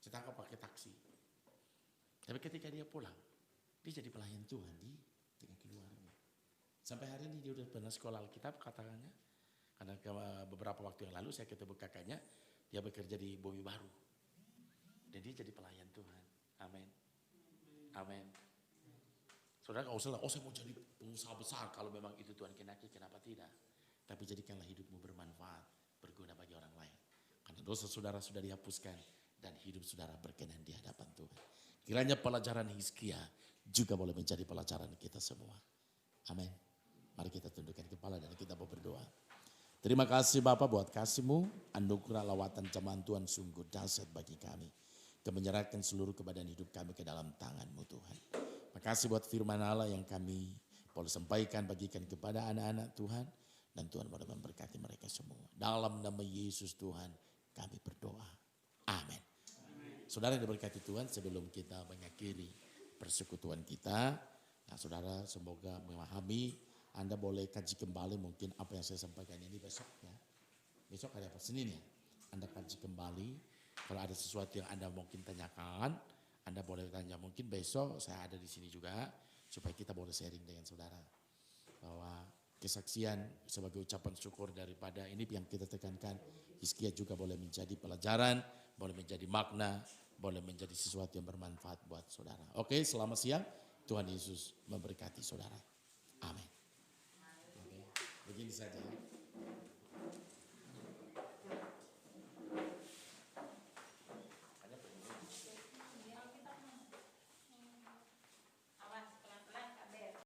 Saya tangkap pakai taksi. Tapi ketika dia pulang, dia jadi pelayan Tuhan di tengah keluarga. Sampai hari ini dia udah pernah sekolah Alkitab katanya. Karena beberapa waktu yang lalu saya ketemu kakaknya, dia bekerja di Bumi Baru. Dan dia jadi pelayan Tuhan. Amin. Amin. Saudara nggak usah lah, saya mau jadi pengusaha besar kalau memang itu Tuhan kehendaki, kenapa tidak? Tapi jadikanlah hidupmu bermanfaat, berguna bagi orang lain. Karena dosa saudara sudah dihapuskan dan hidup saudara berkenan di hadapan Tuhan. Kiranya pelajaran Hizkia juga boleh menjadi pelajaran kita semua. Amin. Mari kita tundukkan kepala dan kita berdoa. Terima kasih Bapa buat kasih-Mu, anugerah lawatan jemaat Tuhan sungguh dahsyat bagi kami. Kau menyerahkan seluruh kebadan hidup kami ke dalam tangan-Mu Tuhan. Makasih buat firman Allah yang kami boleh sampaikan, bagikan kepada anak-anak Tuhan. Dan Tuhan boleh memberkati mereka semua. Dalam nama Yesus Tuhan kami berdoa. Amin. Saudara yang diberkati Tuhan, sebelum kita mengakhiri persekutuan kita. Nah saudara semoga memahami, Anda boleh kaji kembali mungkin apa yang saya sampaikan ini besok ya. Besok hari apa? Senin ya. Anda kaji kembali. Kalau ada sesuatu yang Anda mungkin tanyakan, Anda boleh tanya. Mungkin besok saya ada di sini juga supaya kita boleh sharing dengan saudara. Bahwa kesaksian sebagai ucapan syukur daripada ini yang kita tekankan. Hizkia juga boleh menjadi pelajaran, boleh menjadi makna, boleh menjadi sesuatu yang bermanfaat buat saudara. Oke, selamat siang. Tuhan Yesus memberkati saudara. Amin. Oke, begini saja.